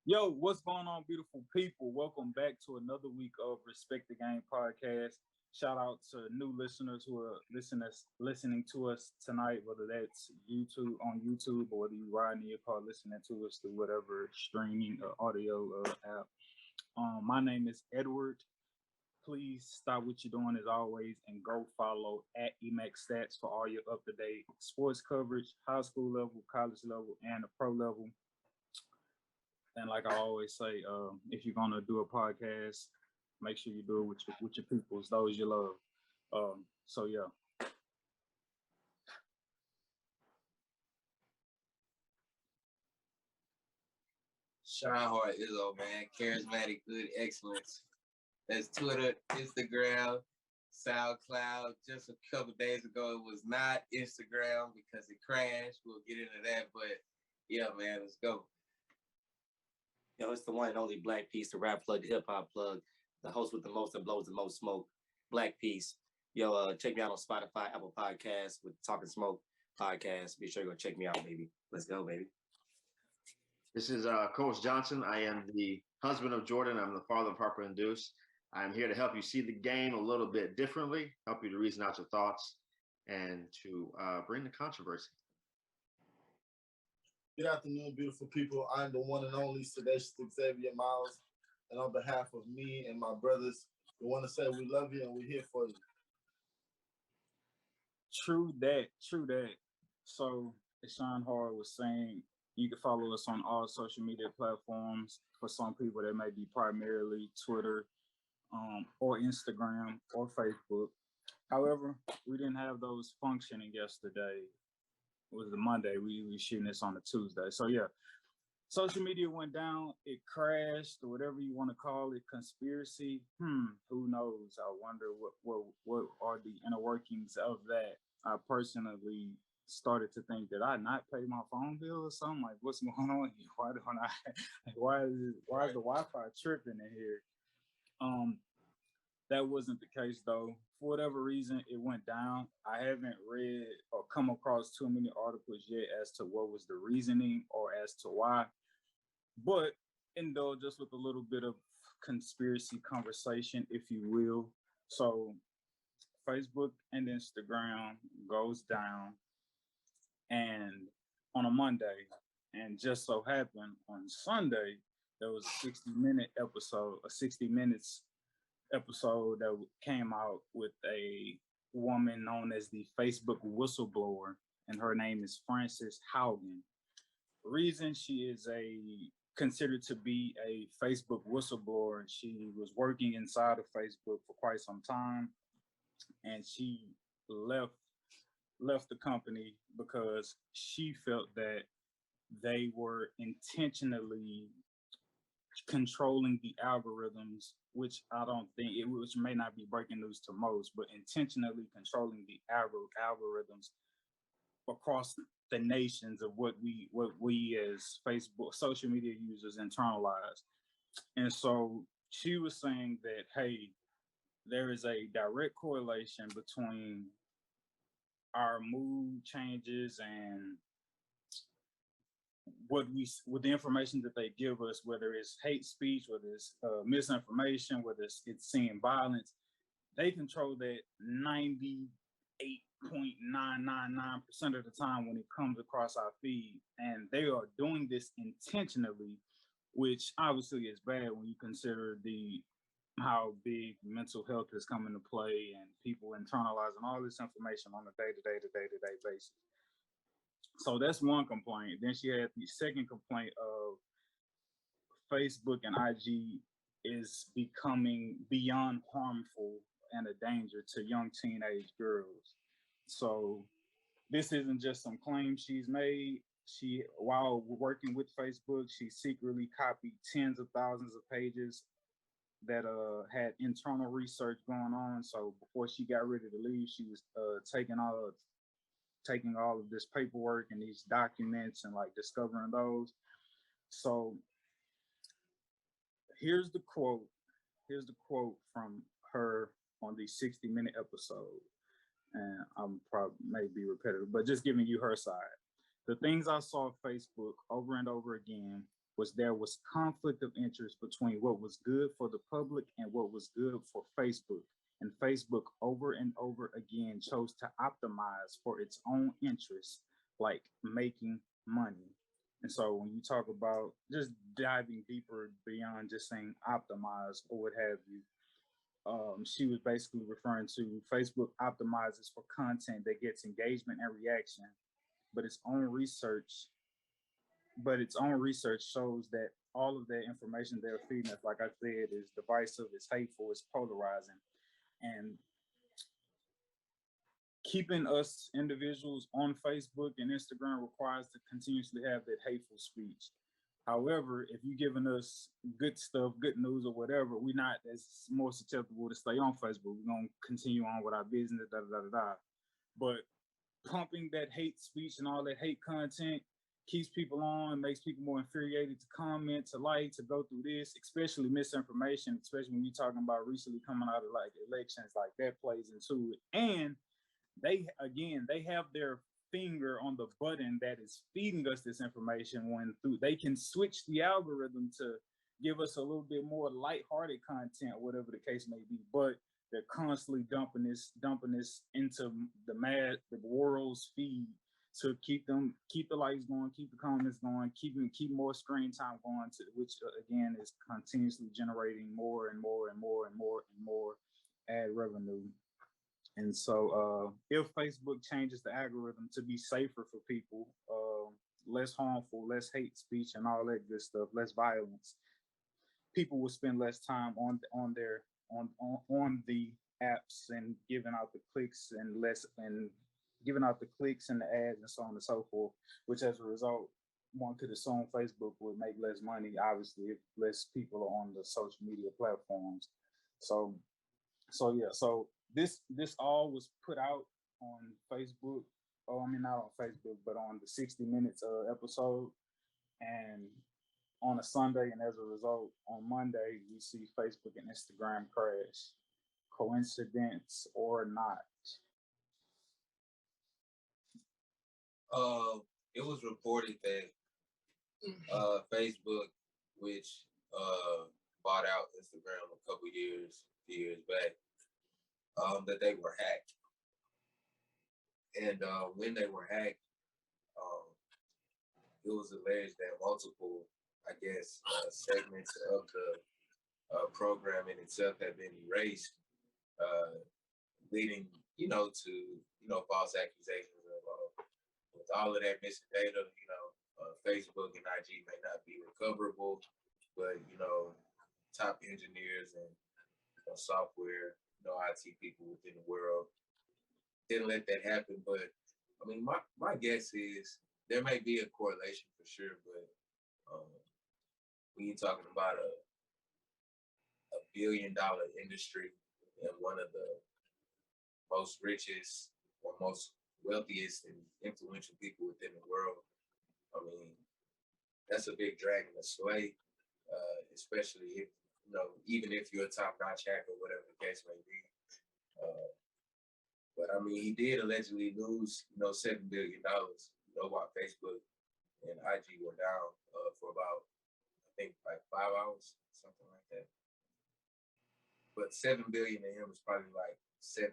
Yo, what's going on, beautiful people? Welcome back to another week of Respect the Game podcast. Shout out to new listeners who are listening to us tonight, whether that's YouTube on YouTube or whether you riding in your car listening to us through whatever streaming audio app. My name is Edward. Please stop what you're doing as always and go follow at Emax Stats for all your up to date sports coverage, high school level, college level, and the pro level. And like I always say, if you're gonna do a podcast, make sure you do it with your peoples, those you love. So yeah. Sean Hart Izzo, man. Charismatic, good excellence. That's Twitter, Instagram, SoundCloud. Just a couple days ago, it was not Instagram because it crashed. We'll get into that, but yeah, man, let's go. Yo, it's the one and only Black Peace, the rap plug, the hip hop plug, the host with the most that blows the most smoke. Black Peace. Yo, check me out on Spotify, Apple Podcasts with Talkin Smoke podcast. Be sure you go check me out, baby. Let's go, baby. This is Coach Johnson. I am the husband of Jordan. I'm the father of Harper and Deuce. I'm here to help you see the game a little bit differently, help you to reason out your thoughts, and to bring the controversy. Good afternoon, beautiful people. I'm the one and only Sedacious Xavier Miles. And on behalf of me and my brothers, we want to say we love you and we're here for you. True that. So as Sean Hard was saying, you can follow us on all social media platforms. For some people, that may be primarily Twitter, or Instagram or Facebook. However, we didn't have those functioning yesterday. It was the Monday. We were shooting this on a Tuesday. So yeah, social media went down. It crashed, or whatever you want to call it. Conspiracy. Who knows? I wonder what are the inner workings of that. I personally started to think that I not pay my phone bill or something. Like, what's going on here? Why don't I? Why is the Wi-Fi tripping in here? That wasn't the case though. For whatever reason, it went down. I haven't read or come across too many articles yet as to what was the reasoning or as to why. But indulge us with a little bit of conspiracy conversation, if you will. So Facebook and Instagram goes down and on a Monday. And just so happened on Sunday, there was a 60-minute episode, a 60 minutes episode that came out with a woman known as the Facebook whistleblower, and her name is Frances Haugen. The reason she is considered to be a Facebook whistleblower, she was working inside of Facebook for quite some time, and she left the company because she felt that they were intentionally controlling the algorithms, which I don't think which may not be breaking news to most, but intentionally controlling the algorithms across the nations of what we as Facebook social media users internalize. And so she was saying that, hey, there is a direct correlation between our mood changes and with the information that they give us, whether it's hate speech, whether it's misinformation, whether it's seeing violence. They control that 98.999% of the time when it comes across our feed, and they are doing this intentionally, which obviously is bad when you consider how big mental health has come into play and people internalizing all this information on a day-to-day basis. So that's one complaint. Then she had the second complaint of Facebook and IG is becoming beyond harmful and a danger to young teenage girls. So this isn't just some claims she's made. While working with Facebook, she secretly copied tens of thousands of pages that had internal research going on. So before she got ready to leave, she was taking all of this paperwork and these documents and like discovering those. So here's the quote from her on the 60-minute episode. And I'm probably may be repetitive, but just giving you her side. The things I saw on Facebook over and over again was there was conflict of interest between what was good for the public and what was good for Facebook. And Facebook over and over again chose to optimize for its own interests, like making money. And so when you talk about just diving deeper beyond just saying optimize or what have you, she was basically referring to Facebook optimizes for content that gets engagement and reaction, but its own research shows that all of that information they're feeding us, like I said, is divisive, it's hateful, it's polarizing, and keeping us individuals on Facebook and Instagram requires to continuously have that hateful speech. However, if you're giving us good stuff, good news or whatever, we're not as more susceptible to stay on Facebook. We're gonna continue on with our business, da da da da. But pumping that hate speech and all that hate content keeps people on, makes people more infuriated to comment, to like, to go through this, especially misinformation, especially when you're talking about recently coming out of like elections, like that plays into it. And they have their finger on the button that is feeding us this information when through they can switch the algorithm to give us a little bit more lighthearted content, whatever the case may be. But they're constantly dumping this into the world's feed to keep the likes going, keep the comments going, keep more screen time going, to which again is continuously generating more and more and more and more and more ad revenue. And so if Facebook changes the algorithm to be safer for people, less harmful, less hate speech and all that good stuff, less violence, people will spend less time on the apps and giving out the clicks and giving out the clicks and the ads and so on and so forth, which as a result, one could assume Facebook would make less money, obviously, if less people are on the social media platforms. So this all was put out on Facebook. Oh, I mean, not on Facebook, but on the 60 Minutes episode, and on a Sunday. And as a result, on Monday, we see Facebook and Instagram crash. Coincidence or not? It was reported that Facebook, which bought out Instagram a few years back, that they were hacked. And when they were hacked, it was alleged that multiple, I guess, segments of the program in itself had been erased, leading, to, false accusations of, with all of that missing data, Facebook and IG may not be recoverable, but, top engineers and software, IT people within the world didn't let that happen. But I mean, my guess is there may be a correlation for sure, but when you're talking about a $1 billion industry and one of the most richest or most wealthiest and influential people within the world, I mean, that's a big dragon to slay, especially if, even if you're a top-notch hacker, whatever the case may be. But I mean, he did allegedly lose, $7 billion, while Facebook and IG were down for about, I think, like 5 hours, something like that. But $7 billion to him is probably like $70,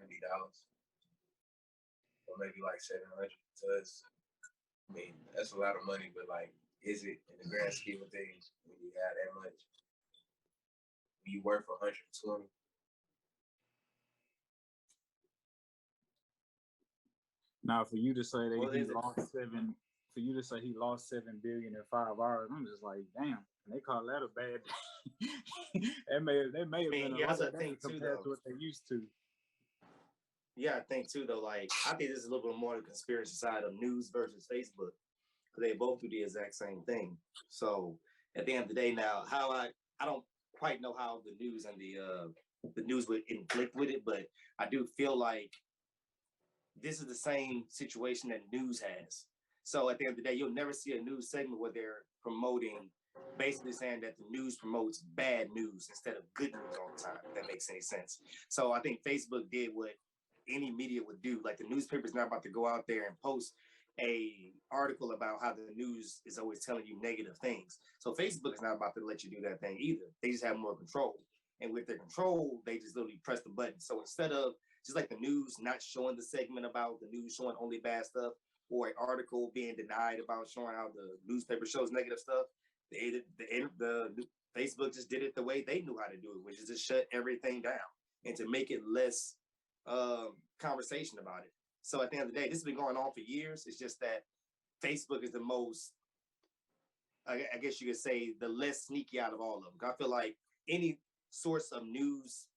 or maybe like 700 to us. I mean, that's a lot of money, but like, is it in the grand scheme of things when you have that much? When you work for 120? Now, for you to say that he lost 7 billion in 5 hours, I'm just like, damn. And they call that a bad day. They may have been a lot of things compared to what they used to. Yeah, I think too, though, like, I think this is a little bit more the conspiracy side of news versus Facebook, because they both do the exact same thing. So at the end of the day, now, how I don't quite know how the news and the news would inflict with it, but I do feel like this is the same situation that news has. So at the end of the day, you'll never see a news segment where they're promoting, basically saying that the news promotes bad news instead of good news all the time, if that makes any sense. So I think Facebook did what any media would do. Like, the newspaper's not about to go out there and post a article about how the news is always telling you negative things. So Facebook is not about to let you do that thing either. They just have more control. And with their control, they just literally press the button. So instead of just like the news not showing the segment about the news showing only bad stuff, or an article being denied about showing how the newspaper shows negative stuff, the Facebook just did it the way they knew how to do it, which is to shut everything down and to make it less conversation about it. So at the end of the day, this has been going on for years. It's just that Facebook is the most, I guess you could say, the less sneaky out of all of them. I feel like any source of news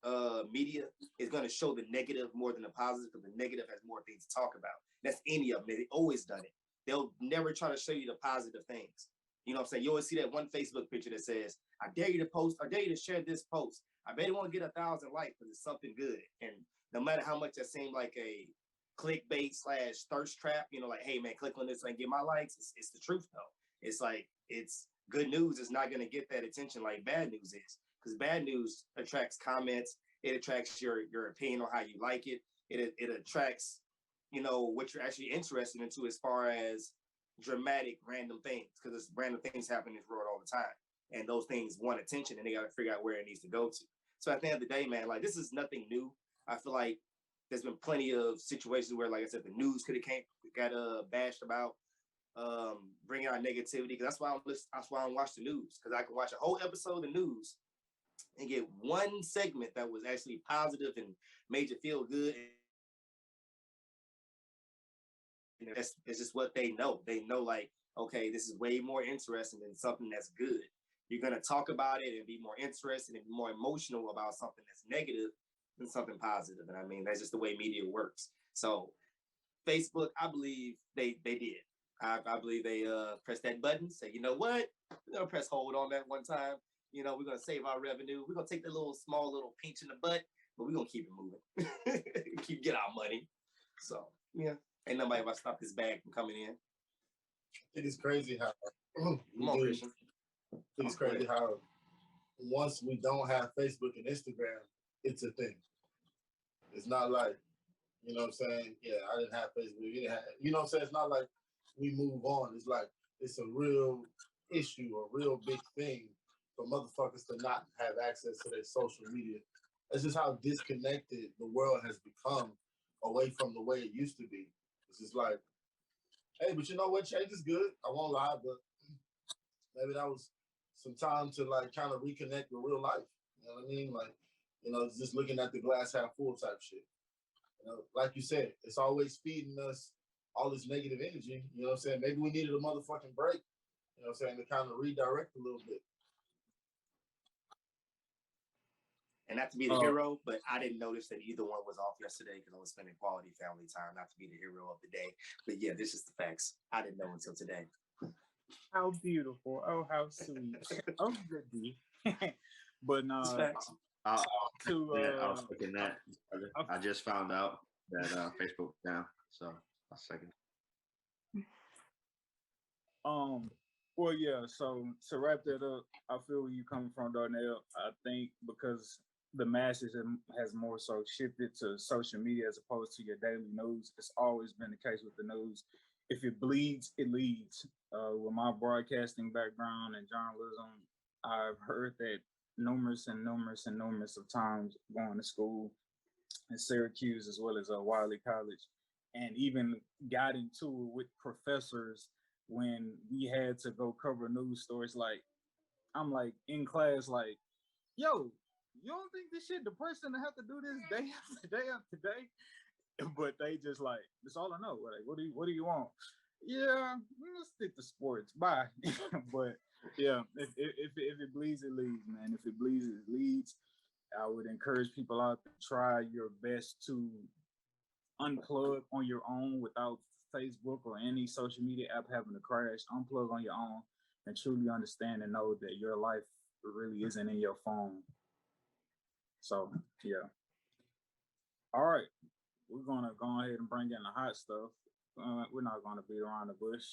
media is going to show the negative more than the positive, because the negative has more things to talk about. That's any of them. They've always done it. They'll never try to show you the positive things. You know what I'm saying? You always see that one Facebook picture that says, I dare you to post, I dare you to share this post. I bet it won't get 1,000 likes because it's something good. And no matter how much that seemed like a clickbait / thirst trap, you know, like, hey man, click on this and get my likes. It's the truth though. It's like, it's good news is not going to get that attention like bad news is, because bad news attracts comments. It attracts your opinion on how you like it. It attracts, you know, what you're actually interested into as far as dramatic random things, because it's random things happen in this world all the time. And those things want attention and they got to figure out where it needs to go to. So at the end of the day, man, like this is nothing new. I feel like there's been plenty of situations where, like I said, the news could have got bashed about bringing out negativity. Because that's why I don't watch the news, because I can watch a whole episode of the news and get one segment that was actually positive and made you feel good. And it's just what they know. They know, like, okay, this is way more interesting than something that's good. You're gonna talk about it and be more interested and more emotional about something that's negative than something positive. And I mean, that's just the way media works. So Facebook, I believe they did. I believe they pressed that button, say, you know what? We're gonna press hold on that one time. You know, we're gonna save our revenue. We're gonna take the small little pinch in the butt, but we're gonna keep it moving. Get our money. So yeah. Ain't nobody about to stop this bag from coming in. It is crazy how Come on, Christian. It's crazy how once we don't have Facebook and Instagram, it's a thing. It's not like, you know what I'm saying? Yeah, I didn't have Facebook. You didn't have, you know what I'm saying? It's not like we move on. It's like it's a real issue, a real big thing for motherfuckers to not have access to their social media. That's just how disconnected the world has become away from the way it used to be. It's just like, hey, but you know what? Change is good. I won't lie, but maybe that was some time to like kind of reconnect with real life. You know what I mean? Like, you know, just looking at the glass half full type shit. You know, like you said, it's always feeding us all this negative energy. You know what I'm saying? Maybe we needed a motherfucking break. You know what I'm saying? To kind of redirect a little bit. And not to be the hero, but I didn't notice that either one was off yesterday because I was spending quality family time, not to be the hero of the day. But yeah, this is the facts. I didn't know until today. How beautiful. Oh, how sweet. Oh, goody. But no, I was looking at. I just found out that Facebook was down. So a second. Well, yeah. So to wrap that up, I feel where you coming from, Darnell. I think because the masses has more so shifted to social media as opposed to your daily news. It's always been the case with the news. If it bleeds, it leads. With my broadcasting background and journalism, I've heard that numerous of times going to school in Syracuse as well as Wiley College, and even got into it with professors when we had to go cover news stories. Like, I'm like in class, like, yo, you don't think this shit depressing to have to do this day after day after day? But they just like, that's all I know. Like, what do you want? Yeah, let's stick to sports. Bye. But yeah, if it bleeds, it leads, man. If it bleeds, it leads. I would encourage people out to try your best to unplug on your own without Facebook or any social media app having to crash. Unplug on your own and truly understand and know that your life really isn't in your phone. So yeah. All right, we're gonna go ahead and bring in the hot stuff. We're not gonna beat around the bush.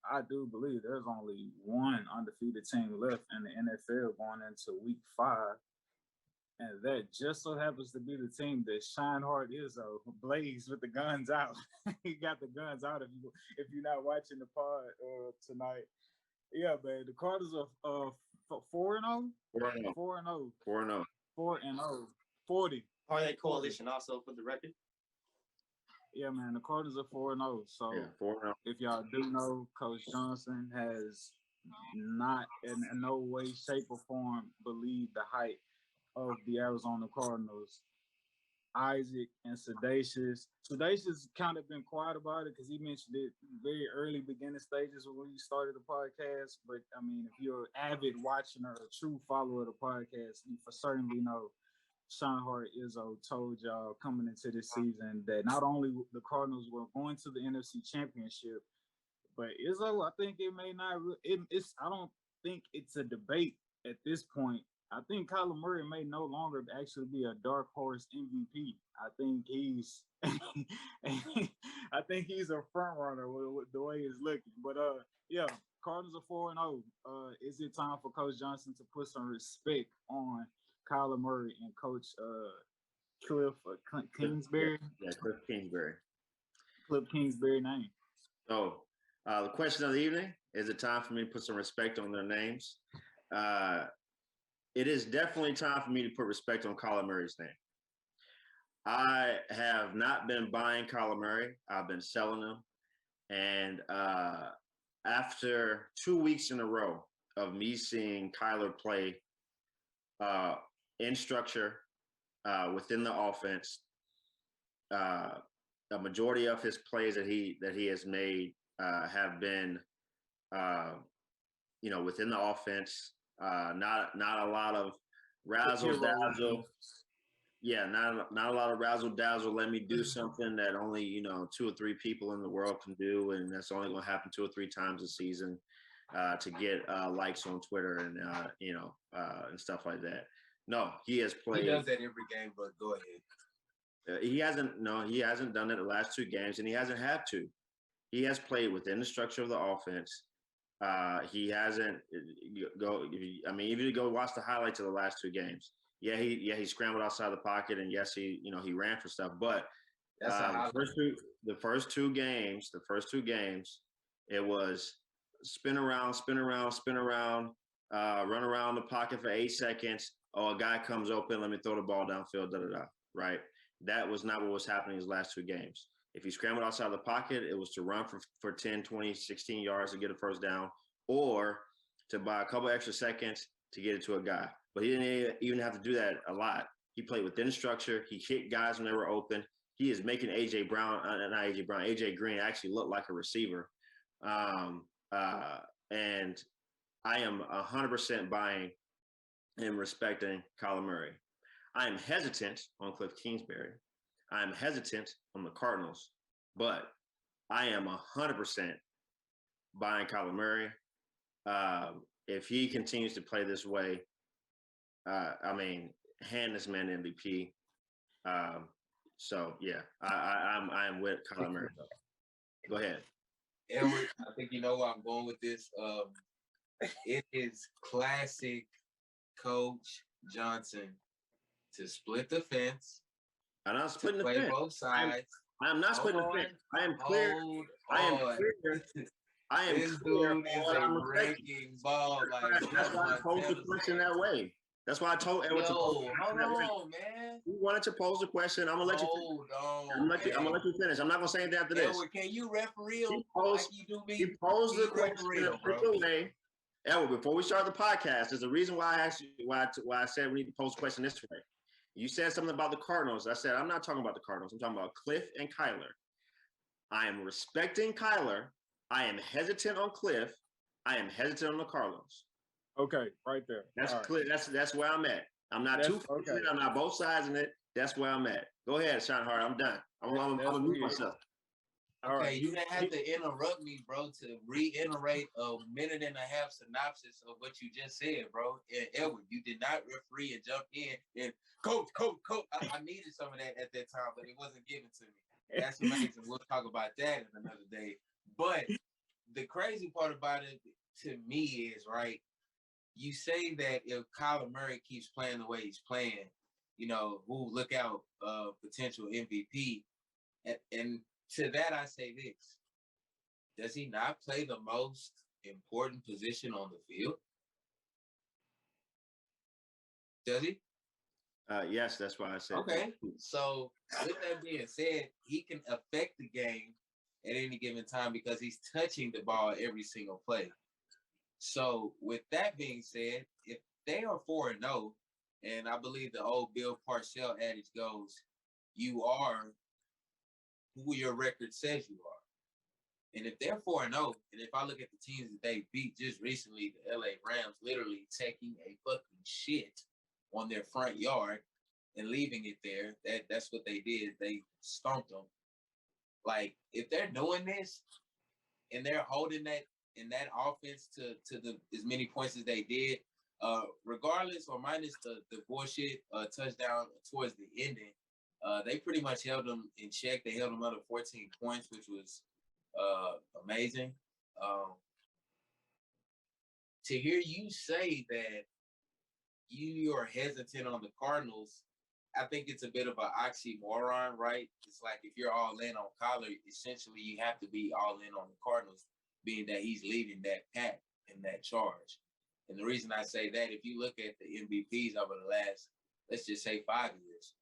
I do believe there's only one undefeated team left in the NFL going into week 5. And that just so happens to be the team that Shineheart Izzo blazed with the guns out. He got the guns out if you're not watching the pod tonight. Yeah, man. The Cardinals are 4-0. 4-0. 4-0. 4-0. 4-0. 40. Parlay coalition also for the record. Yeah, man. The Cardinals are 4-0. So Yeah, 4-0. if y'all do know, Coach Johnson has not in no way, shape, or form believed the hype of the Arizona Cardinals. Isaac and Sedacious. Sedacious kind of been quiet about it because he mentioned it very early beginning stages when we started the podcast. But I mean, if you're an avid watcher or a true follower of the podcast, you for certainly know Shineheart Izzo told y'all coming into this season that not only the Cardinals were going to the NFC Championship, but Izzo, I think it may not. It's I don't think it's a debate at this point. I think Kyler Murray may no longer actually be a dark horse MVP. I think he's I think he's a front runner with the way it's looking. But yeah, Cardinals are 4-0. Is it time for Coach Johnson to put some respect on Kyler Murray and Coach Cliff Kingsbury? Yeah, Cliff Kingsbury. Cliff Kingsbury name. So the question of the evening, is it time for me to put some respect on their names? It is definitely time for me to put respect on Kyler Murray's name. I have not been buying Kyler Murray. I've been selling him. And after 2 weeks in a row of me seeing Kyler play in structure within the offense, a majority of his plays that he has made have been, within the offense. Not a lot of razzle dazzle. Yeah, not a lot of razzle dazzle. Let me do something that only 2 or 3 people in the world can do, and that's only going to happen 2 or 3 times a season to get likes on Twitter and and stuff like that. No, he has played. He does that every game, but go ahead. He hasn't done it the last 2 games, and he hasn't had to. He has played within the structure of the offense. He hasn't if you go watch the highlights of the last 2 games, he scrambled outside the pocket, and yes, he ran for stuff. But the first two games, it was spin around, run around the pocket for 8 seconds. Oh, a guy comes open, let me throw the ball downfield, right? That was not what was happening in his last 2 games. If he scrambled outside the pocket, it was to run for 10, 20, 16 yards to get a first down, or to buy a couple extra seconds to get it to a guy. But he didn't even have to do that a lot. He played within structure. He hit guys when they were open. He is making AJ Green actually look like a receiver. And I am 100% buying and respecting Kyler Murray. I am hesitant on Cliff Kingsbury. I am hesitant on the Cardinals, but I am 100% buying Kyler Murray. If he continues to play this way, hand this man MVP. So yeah, I am with Kyler Murray. Go ahead. Edward, I think you know where I'm going with this. It is classic Coach Johnson to split the fence. I'm not splitting the fence. Both sides. I am not splitting the fence. I am clear. This dude is a breaking ball. That's why I posed the question that way. That's why I told Edward to pose the question that way. Hold on, man. You wanted to pose the question. I'm gonna let you finish. I'm gonna let you finish. I'm not gonna say anything after this. Edward, can you referee like you do me? You posed the question in a way. Edward, before we start the podcast, there's a reason why I asked you why I said we need to pose the question this way. You said something about the Cardinals. I said, I'm not talking about the Cardinals. I'm talking about Cliff and Kyler. I am respecting Kyler. I am hesitant on Cliff. I am hesitant on the Cardinals. Okay, right there. That's clear. That's where I'm at. I'm not okay. I'm not both sides in it. That's where I'm at. Go ahead, Shineheart. I'm done. I'm gonna mute myself. Okay, you didn't have to interrupt me, bro, to reiterate a minute and a half synopsis of what you just said, bro. And Edward, you did not referee and jump in and coach. I needed some of that at that time, but it wasn't given to me. That's amazing. We'll talk about that in another day. But the crazy part about it to me is, right, you say that if Kyler Murray keeps playing the way he's playing, who look out potential MVP. And to that, I say this. Does he not play the most important position on the field? Does he? Yes, that's why I said. Okay. So with that being said, he can affect the game at any given time because he's touching the ball every single play. So with that being said, if they are 4-0, and I believe the old Bill Parcells adage goes, you are who your record says you are. And if they're 4-0, and if I look at the teams that they beat just recently, the LA Rams literally taking a fucking shit on their front yard and leaving it there. That's what they did. They stomped them. Like, if they're doing this and they're holding that in that offense to the as many points as they did, regardless or minus the bullshit touchdown towards the ending, they pretty much held them in check. They held them under 14 points, which was amazing. To hear you say that you are hesitant on the Cardinals, I think it's a bit of an oxymoron, right? It's like if you're all in on Kyler, essentially you have to be all in on the Cardinals, being that he's leading that pack in that charge. And the reason I say that, if you look at the MVPs over the last, let's just say 5 years,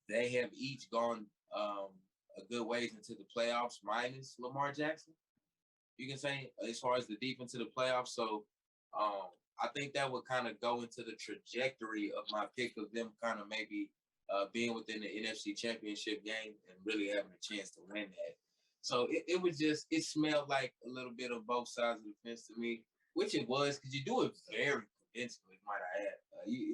they have each gone a good ways into the playoffs minus Lamar Jackson. You can say, as far as the deep into the playoffs. So I think that would kind of go into the trajectory of my pick of them kind of maybe being within the NFC Championship game and really having a chance to win that. So it was just, it smelled like a little bit of both sides of the fence to me, which it was, because you do it very convincingly, might I add.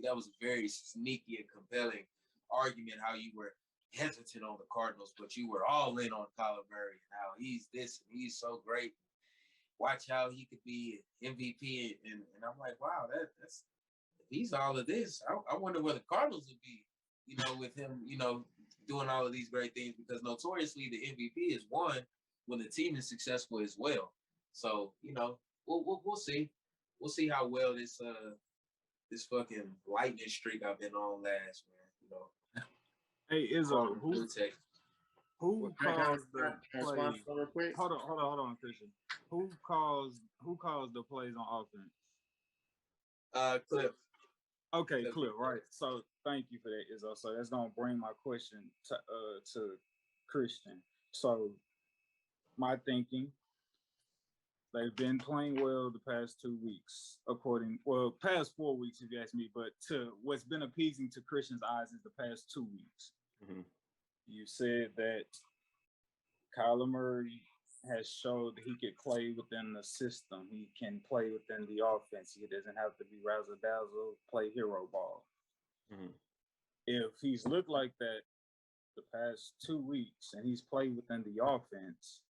That was a very sneaky and compelling argument how you were hesitant on the Cardinals, but you were all in on Kyler Murray and how he's this and he's so great. Watch how he could be an MVP. And I'm like, wow, that's if he's all of this, I wonder where the Cardinals would be, with him, doing all of these great things, because notoriously the MVP is won when the team is successful as well. So, we'll see. We'll see how well this fucking lightning streak I've been on lasts, man. Hey, Izzo, who caused the plays? Hold on, Christian. Who caused the plays on offense? Cliff. Okay, Cliff, right. So thank you for that, Izzo. So that's gonna bring my question to Christian. So my thinking, they've been playing well the past 2 weeks, past 4 weeks if you ask me, but to what's been appeasing to Christian's eyes is the past 2 weeks. Mm-hmm. You said that Kyler Murray has showed that he could play within the system. He can play within the offense. He doesn't have to be razzle-dazzle, play hero ball. Mm-hmm. If he's looked like that the past 2 weeks and he's played within the offense,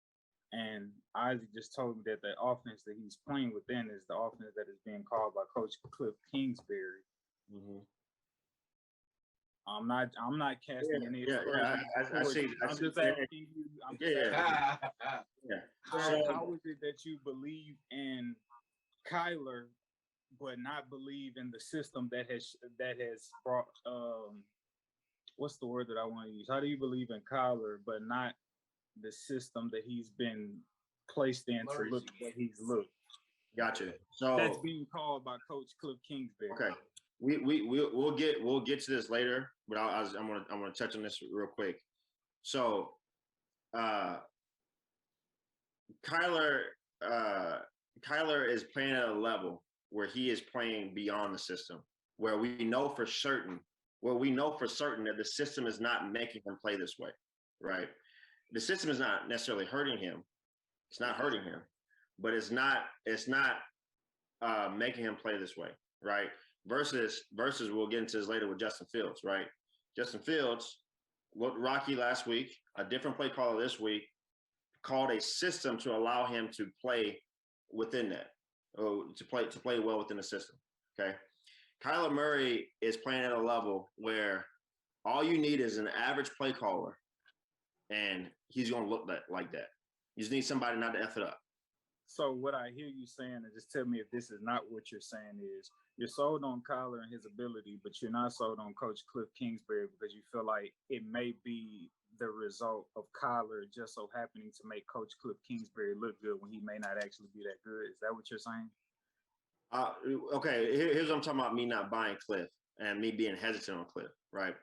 and Isaac just told me that the offense that he's playing within is the offense that is being called by Coach Cliff Kingsbury. Mm-hmm. I'm not casting any. I see. I'm just asking you. How is it that you believe in Kyler, but not believe in the system that has brought? What's the word that I want to use? How do you believe in Kyler, but not the system that he's been placed in to look what he's looked? Gotcha. So that's being called by Coach Cliff Kingsbury. Okay. We'll get to this later, but I'm gonna touch on this real quick. So, Kyler is playing at a level where he is playing beyond the system, where we know for certain that the system is not making him play this way, right? The system is not necessarily hurting him. It's not hurting him, but it's not making him play this way, right? Versus we'll get into this later with Justin Fields, right? Justin Fields looked rocky last week. A different play caller this week called a system to allow him to play within that, to play well within the system. Okay, Kyler Murray is playing at a level where all you need is an average play caller, and he's going to look like that. You just need somebody not to F it up. So what I hear you saying, and just tell me if this is not what you're saying, is you're sold on Kyler and his ability, but you're not sold on Coach Cliff Kingsbury because you feel like it may be the result of Kyler just so happening to make Coach Cliff Kingsbury look good when he may not actually be that good. Is that what you're saying? Okay, here's what I'm talking about, me not buying Cliff and me being hesitant on Cliff, right?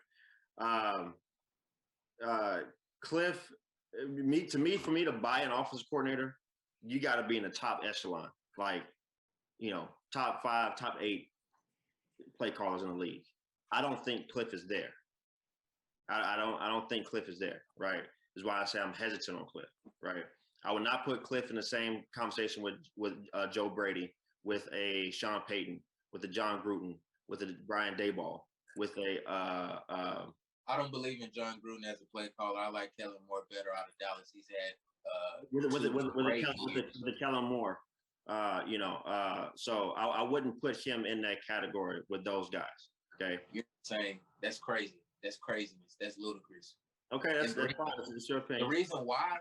Cliff, for me to buy an offensive coordinator, you got to be in the top echelon, like, top 5, top 8 play callers in the league. I don't think Cliff is there. I don't think Cliff is there, right? Is why I say I'm hesitant on Cliff, right? I would not put Cliff in the same conversation with Joe Brady, with a Sean Payton, with a John Gruden, with a Brian Daboll, with a I don't believe in John Gruden as a play caller. I like Kellen Moore better out of Dallas. He's had with the Kellen Moore, so I wouldn't put him in that category with those guys. Okay, you're saying that's crazy. That's craziness. That's ludicrous. Okay, that's fine. It's your opinion. The reason why,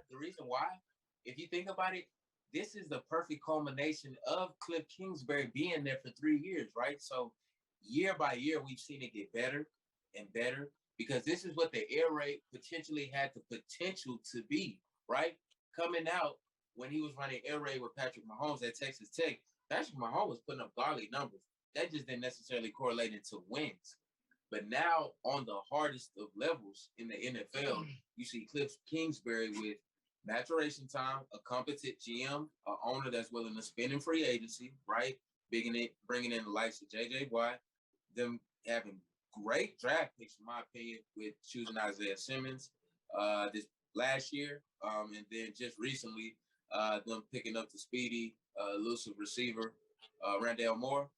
if you think about it, this is the perfect culmination of Cliff Kingsbury being there for 3 years, right? So year by year, we've seen it get better and better because this is what the air raid potentially had the potential to be, right? Coming out when he was running air raid with Patrick Mahomes at Texas Tech, Patrick Mahomes was putting up godly numbers. That just didn't necessarily correlate into wins. But now on the hardest of levels in the NFL, you see Cliff Kingsbury with maturation time, a competent GM, an owner that's willing to spend in free agency, right? Bringing in the likes of J.J. Watt, them having great draft picks, in my opinion, with choosing Isaiah Simmons this last year. And then just recently, them picking up the speedy, elusive receiver, Randall Moore.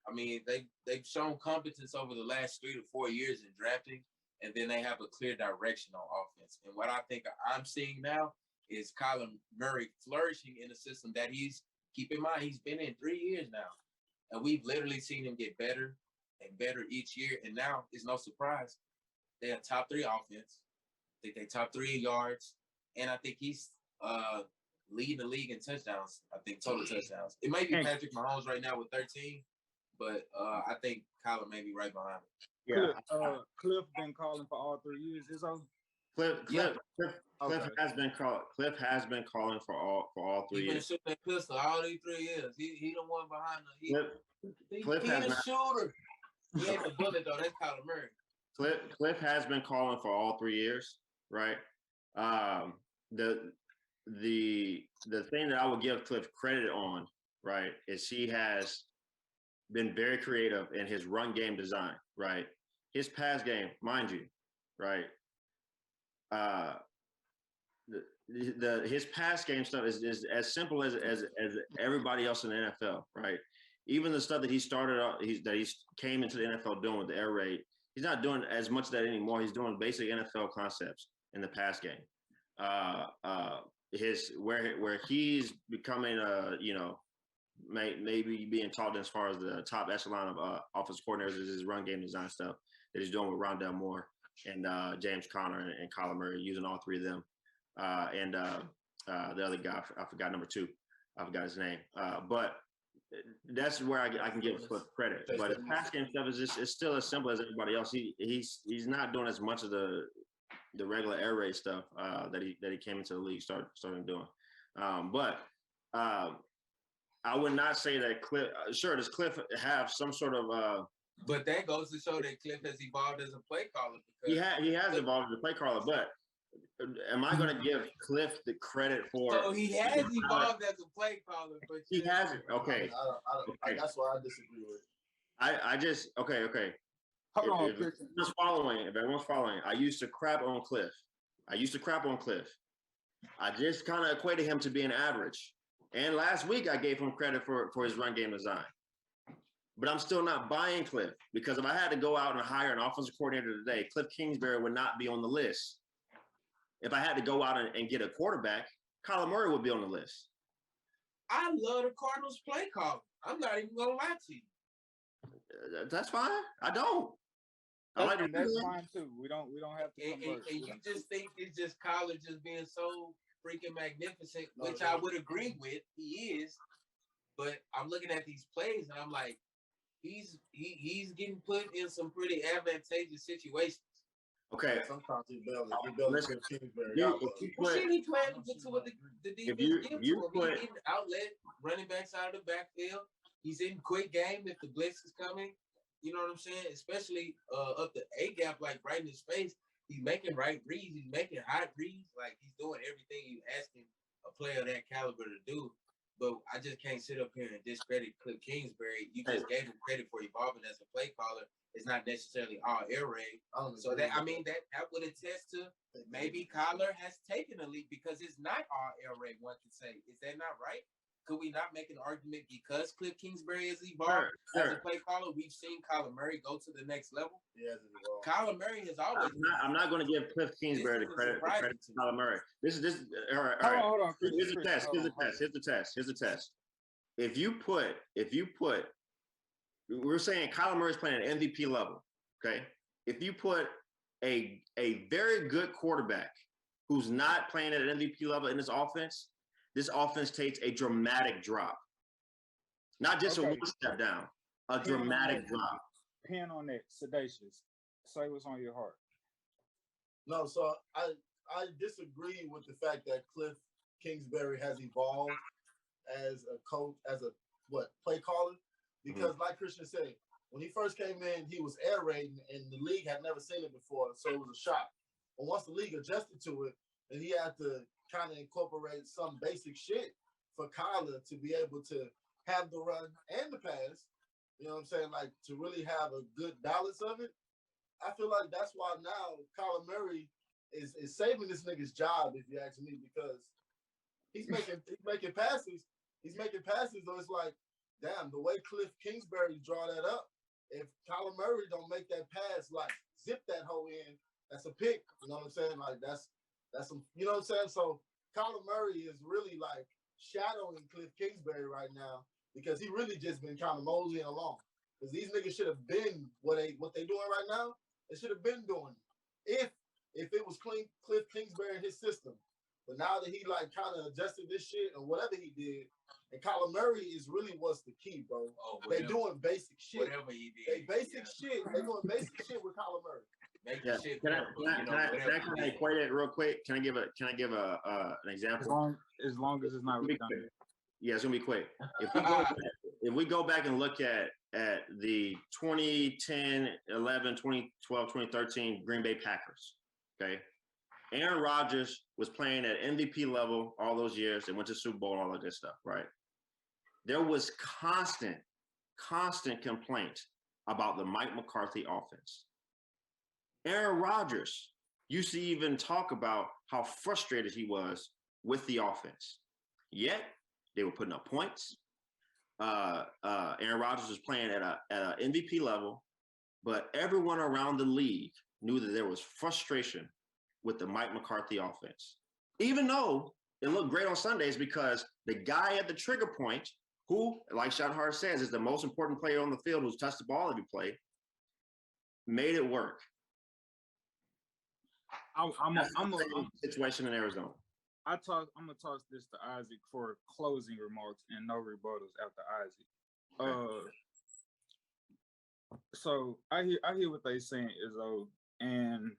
I mean, they've shown competence over the last 3 to 4 years in drafting, and then they have a clear direction on offense. And what I think I'm seeing now is Kyler Murray flourishing in a system that keep in mind, he's been in 3 years now. And we've literally seen him get better and better each year. And now it's no surprise. They're a top 3 offense. I think they top 3 in yards. And I think he's leading the league in touchdowns. I think total touchdowns. It may be Patrick Mahomes right now with 13. But I think Kyler may be right behind him. Yeah. Cliff been calling for all 3 years. Is over. Cliff has been calling for all 3 years. He's been shooting that pistol all these 3 years. He the one behind him. He's a shooter. He ain't a bullet though. That's Kyler Murray. Cliff has been calling for all 3 years, right? The thing that I would give Cliff credit on, right, is he has been very creative in his run game design, right? His pass game, mind you, right? His pass game stuff is as simple as everybody else in the NFL, right? Even the stuff that he started out, that he came into the NFL doing with the air raid, he's not doing as much of that anymore. He's doing basic NFL concepts in the pass game. Where he's becoming maybe being taught as far as the top echelon of offensive coordinators is his run game design stuff that he's doing with Rondell Moore and James Conner and Kyler Murray, using all 3 of them. And the other guy, I forgot number 2. I forgot his name. But that's where I can give Cliff credit. But his pass game stuff is still as simple as everybody else. He's not doing as much of the regular air raid stuff that he came into the league started doing. But I would not say that Cliff. Sure, does Cliff have some sort of? But that goes to show that Cliff has evolved as a play caller. He has evolved as a play caller, but am I going to give Cliff the credit for? So he has evolved as a play caller, but he hasn't. Okay. That's why I disagree with. I just okay. Hold on, if everyone's following, I used to crap on Cliff. I just kind of equated him to being average. And last week, I gave him credit for his run game design. But I'm still not buying Cliff, because if I had to go out and hire an offensive coordinator today, Cliff Kingsbury would not be on the list. If I had to go out and get a quarterback, Kyler Murray would be on the list. I love the Cardinals play call. I'm not even going to lie to you. That's fine. I don't. That's fine too. We don't have to. And you just think it's just Kyler just being so freaking magnificent, which I would agree with. He is. But I'm looking at these plays and I'm like, he's getting put in some pretty advantageous situations. Okay. Sometimes he barely Listen, Cliff Kingsbury. Well, shit, he playing to get to what the defense you gives to him. put- He's getting outlet, running backs out of the backfield. He's in quick game if the blitz is coming. You know what I'm saying? Especially up the A gap, like right in his face. He's making right reads. He's making hot reads. Like he's doing everything you asking a player of that caliber to do. But I just can't sit up here and discredit Cliff Kingsbury. You just gave him credit for evolving as a play caller. It's not necessarily all air raid. So that that would attest to maybe Kyler has taken a leap because it's not all air raid. One can say, is that not right? Could we not make an argument because Cliff Kingsbury has evolved as a play caller? We've seen Kyler Murray go to the next level. Yes, Kyler Murray has always. I'm not going to give Cliff Kingsbury the credit to Kyler Murray. This. All right. Hold on, Chris. Here's the test. Here's the test. If you put, we're saying Kyler Murray's playing at MVP level. Okay. If you put a very good quarterback who's not playing at an MVP level in this offense takes a dramatic drop. Not just a one step down, a dramatic drop. Pen on that, Sedacious. Say what's on your heart. No, so I disagree with the fact that Cliff Kingsbury has evolved as a coach, as a play caller, because like Christian said, when he first came in, he was air raiding, and the league had never seen it before, so it was a shock. But once the league adjusted to it, and he had to kind of incorporate some basic shit for Kyler to be able to have the run and the pass, you know what I'm saying, like to really have a good balance of it. I feel like that's why now Kyler Murray is saving this nigga's job, if you ask me, because he's making passes. He's making passes, though it's like, damn, the way Cliff Kingsbury draw that up, if Kyler Murray don't make that pass, like zip that hoe in, that's a pick. You know what I'm saying? Like that's some, you know what I'm saying? So Kyler Murray is really like shadowing Cliff Kingsbury right now because he really just been kind of moseying along. Because these niggas should have been what they doing right now. They should have been doing if it was Cliff Kingsbury in his system. But now that he like kind of adjusted this shit or whatever he did, and Kyler Murray is really what's the key, bro. They doing basic shit. Whatever he did. They basic shit. They doing basic shit with Kyler Murray. Can I equate it real quick? Can I give an example? As long as it's not redundant. Yeah, it's gonna be quick. If we go back and look at the 2010, 11, 2012, 2013 Green Bay Packers, okay? Aaron Rodgers was playing at MVP level all those years. They went to Super Bowl and all of this stuff, right? There was constant complaint about the Mike McCarthy offense. Aaron Rodgers used to even talk about how frustrated he was with the offense. Yet they were putting up points. Aaron Rodgers was playing at an MVP level, but everyone around the league knew that there was frustration with the Mike McCarthy offense. Even though it looked great on Sundays because the guy at the trigger point, who, like Shadhar says, is the most important player on the field who's touched the ball every play, made it work. I'm a situation in Arizona. I'm gonna toss this to Isaac for closing remarks and no rebuttals after Isaac. So I hear what they saying, Izzo, and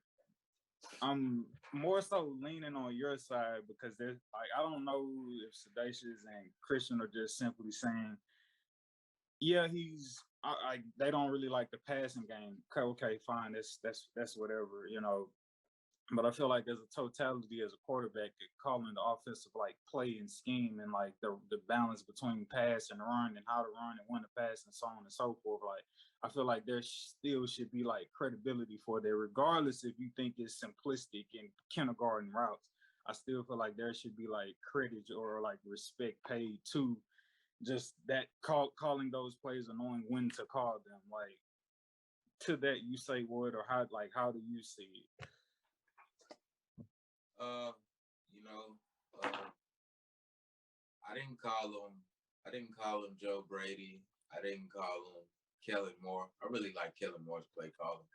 I'm more so leaning on your side because there's like I don't know if Sedacious and Christian are just simply saying, yeah, they don't really like the passing game. Okay, fine, that's whatever, you know. But I feel like as a totality, as a quarterback, calling the offensive like play and scheme and like the balance between pass and run and how to run and when to pass and so on and so forth. Like I feel like there still should be like credibility for that, regardless if you think it's simplistic and kindergarten routes. I still feel like there should be like credit or like respect paid to just that calling those plays and knowing when to call them. Like to that, you say what or how? Like how do you see it? I didn't call him Joe Brady. I didn't call him Kellen Moore. I really like Kellen Moore's play calling.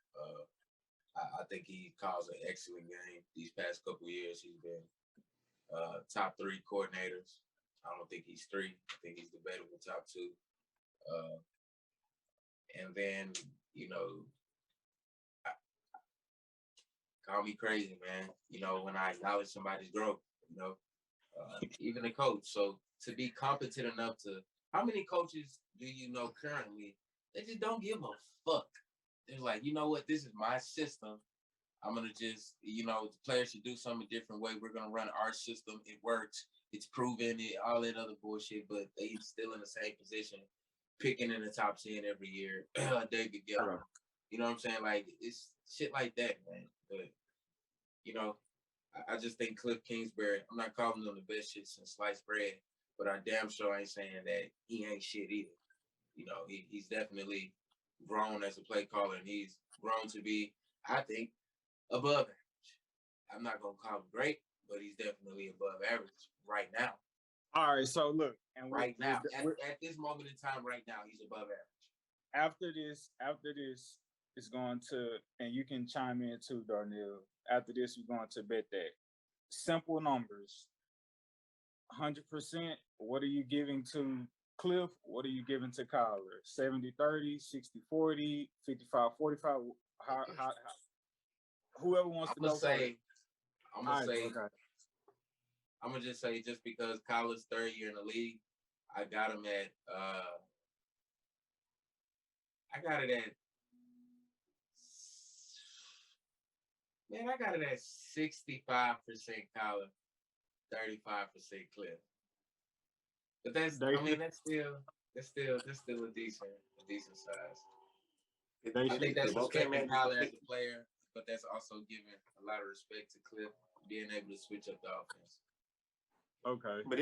I think he calls an excellent game. These past couple of years, he's been top 3 coordinators. I don't think he's 3. I think he's debatable top 2. And then, call me crazy, man. When I acknowledge somebody's growth, even a coach. So to be competent enough to, how many coaches do you know currently? They just don't give a fuck. They're like, you know what? This is my system. I'm going to just, the players should do something a different way. We're going to run our system. It works. It's proven it, all that other bullshit, but they still in the same position, picking in the top 10 every year. David Geller. You know what I'm saying? Like, it's shit like that, man. But, I just think Cliff Kingsbury, I'm not calling him the best shit since sliced bread, but I damn sure ain't saying that he ain't shit either. He's definitely grown as a play caller, and he's grown to be, I think, above average. I'm not going to call him great, but he's definitely above average right now. All right, so look, and right now, at this moment in time, right now, he's above average. After this is going to, and you can chime in too, Darnell. After this, we're going to bet that. Simple numbers. 100%. What are you giving to Cliff? What are you giving to Kyler? 70-30, 60-40, 55-45. How, whoever wants to go. I'm gonna just say, just because Kyler's third year in the league, I got him at I got it at 65% Kyler, 35% Cliff. But that's still a decent size. I think that's respecting Kyler as a player, but that's also giving a lot of respect to Cliff, being able to switch up the offense. Okay. But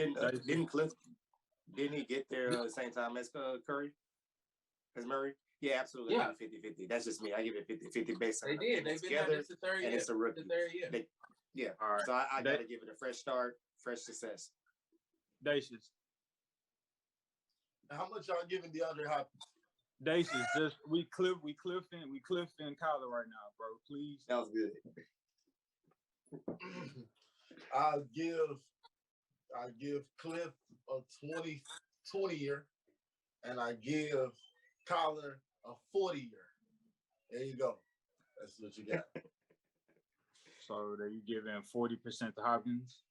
didn't he get there at the same time as Curry? As Murray? Yeah, absolutely. Yeah. 50-50. That's just me. I give it 50-50 based on They've been together. It's the third year. It's a rookie. The third year. Yeah. All right. So I got to give it a fresh start, fresh success. Dacius. How much y'all giving DeAndre Hopkins? Dacius, just we Clifton Kyler right now, bro. Please. Sounds good. I give Cliff a 20-year, and I give Kyler a 40-year. There you go. That's what you got. So that you giving 40% to Hopkins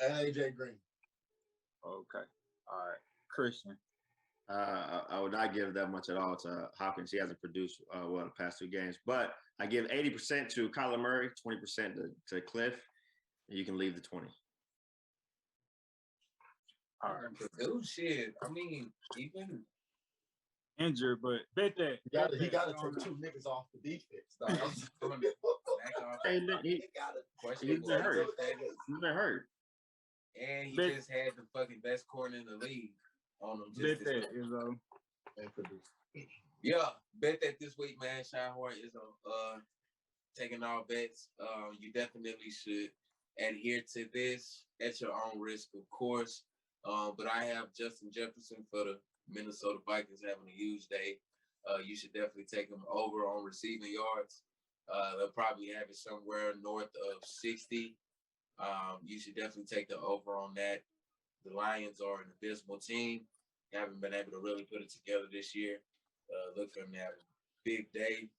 and AJ Green. Okay. All right, Christian. I would not give that much at all to Hopkins. He hasn't produced well the past 2 games. But I give 80% to Kyler Murray, 20% to Cliff, and you can leave the 20. All right. Dude, shit. I mean, even injured, but bet that. He got to take 2 niggas off the defense. He's been hurt. He's been hurt. And he just had the fucking best corner in the league on him. Bet that, Izzo. Yeah, bet that this week, man. Shahor is taking all bets. You definitely should adhere to this at your own risk, of course. But I have Justin Jefferson for the Minnesota Vikings having a huge day. You should definitely take him over on receiving yards. They'll probably have it somewhere north of 60. You should definitely take the over on that. The Lions are an abysmal team. They haven't been able to really put it together this year. Look for them to have a big day.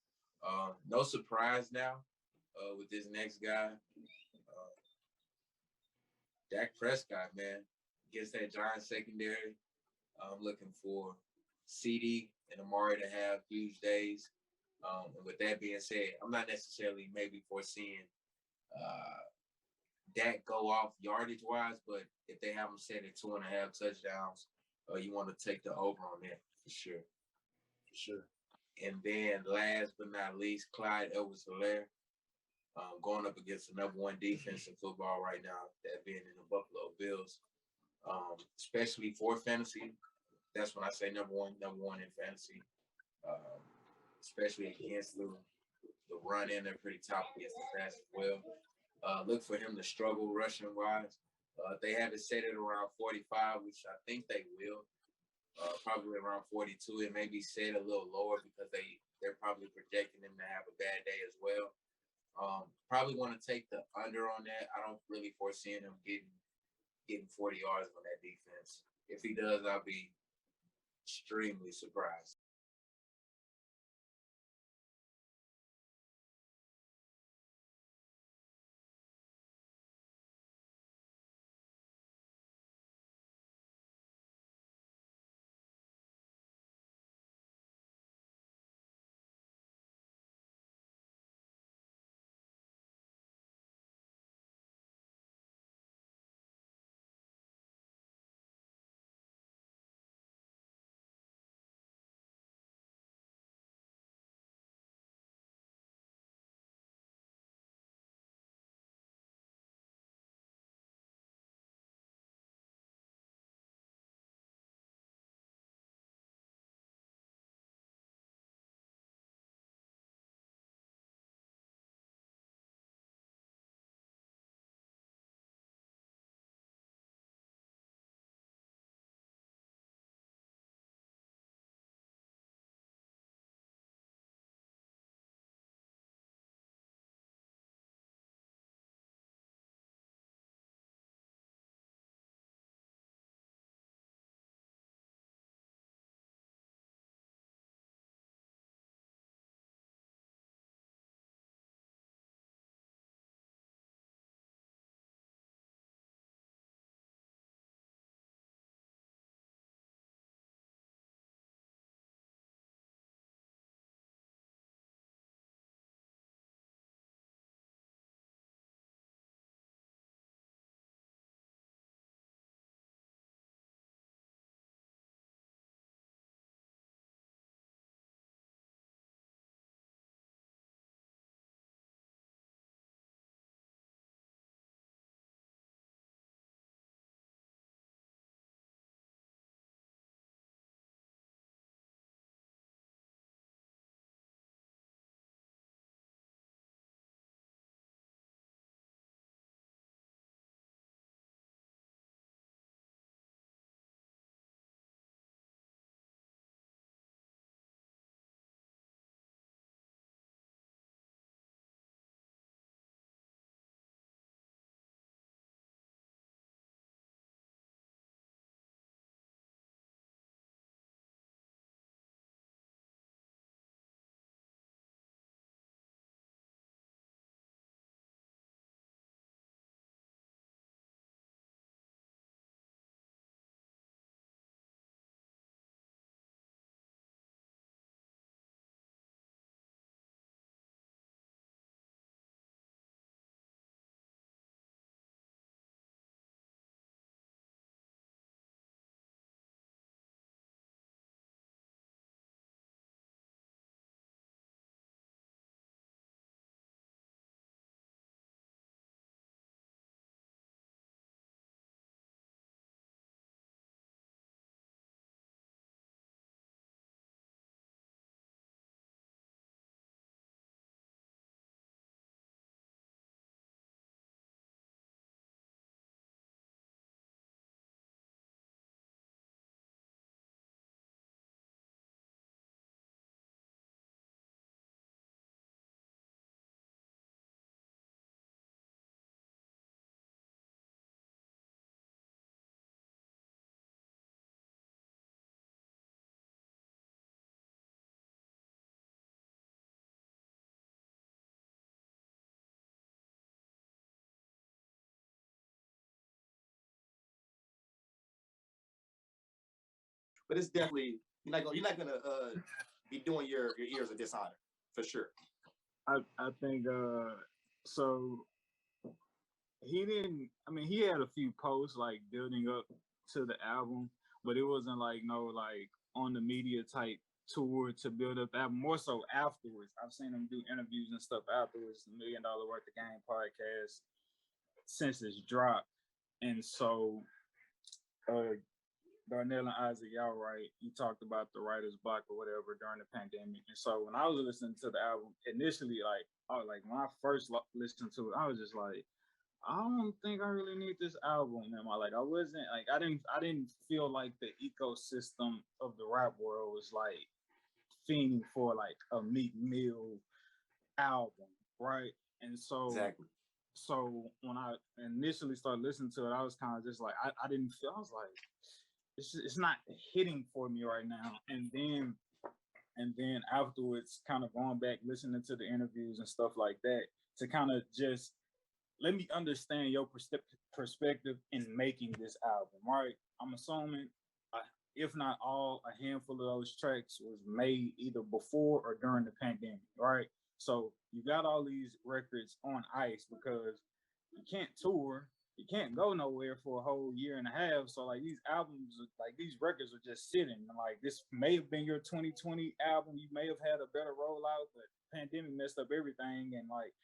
No surprise now with this next guy. Dak Prescott, man, against that Giants secondary. I'm looking for CD and Amari to have huge days. And with that being said, I'm not necessarily maybe foreseeing Dak go off yardage-wise, but if they have him set at 2.5 touchdowns, you want to take the over on that for sure. For sure. And then last but not least, Clyde Ellison going up against the number 1 defense in football right now, that being in the Buffalo Bills. Especially for fantasy. That's when I say number one in fantasy. Especially against the run in, they're pretty top against the pass as well. Look for him to struggle rushing wise. They have it set at around 45, which I think they will. Probably around 42. It may be set a little lower because they're probably projecting him to have a bad day as well. Probably want to take the under on that. I don't really foresee him getting 40 yards on that defense. If he does, I'll be extremely surprised. but it's definitely you're not gonna be doing your ears a dishonor for sure. I think so he didn't. I mean, he had a few posts like building up to the album, but it wasn't like no like on the media type tour to build up the album. More so afterwards. I've seen him do interviews and stuff afterwards. $1 Million Worth of Game podcast since it's dropped, and so Darnell and Isaac, y'all right. He talked about the writer's block or whatever during the pandemic. And so when I was listening to the album, initially, when I first listened to it, I was just like, I don't think I really need this album. And I didn't feel like the ecosystem of the rap world was like fiending for like a Meek Mill album, right? And so Exactly. So when I initially started listening to it, I was kind of just like, I didn't feel. I was like, it's not hitting for me right now. And then afterwards, kind of going back, listening to the interviews and stuff like that, to kind of just let me understand your perspective in making this album, right? I'm assuming, if not all, a handful of those tracks was made either before or during the pandemic, right? So you got all these records on ice because you can't tour, you can't go nowhere for a whole year and a half. So like these albums, like these records are just sitting. Like this may have been your 2020 album. You may have had a better rollout, but pandemic messed up everything. And like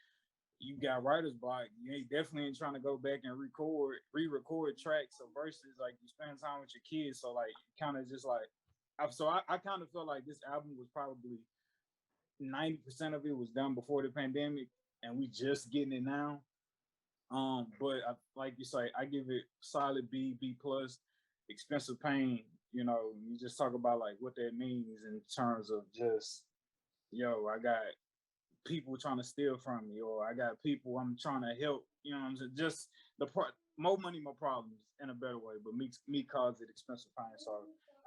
you got writer's block. You ain't definitely ain't trying to go back and re-record tracks or verses. Like you spend time with your kids. So like kind of just like, I kind of felt like this album was probably 90% of it was done before the pandemic, and we just getting it now. But like you say, I give it solid B plus. Expensive Pain. You know, you just talk about like what that means in terms of just, I got people trying to steal from me, or I got people I'm trying to help. You know what I'm saying? Just more money, more problems in a better way. But me calls it Expensive Pain. So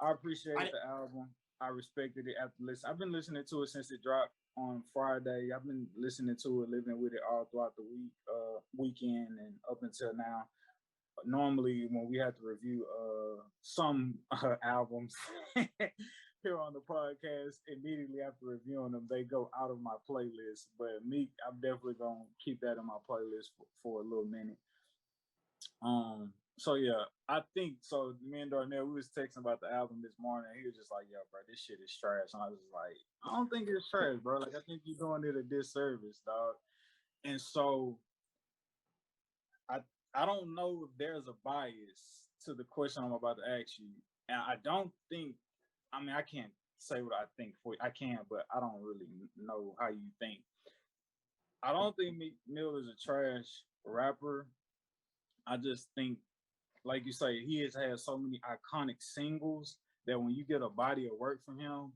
I appreciated the album. I respected it after listen. I've been listening to it since it dropped on Friday. I've been listening to it, living with it all throughout the weekend, and up until now. Normally, when we have to review some albums here on the podcast, immediately after reviewing them, they go out of my playlist. But me, I'm definitely gonna keep that in my playlist for a little minute. So yeah, I think so. Me and Darnell, we was texting about the album this morning. He was just like, "Yo, bro, this shit is trash." And I was like, "I don't think it's trash, bro. Like, I think you're doing it a disservice, dog." And so, I don't know if there's a bias to the question I'm about to ask you, and I don't think. I mean, I can't say what I think for you. I can, but I don't really know how you think. I don't think Meek Mill is a trash rapper. I just think, like you say, he has had so many iconic singles that when you get a body of work from him,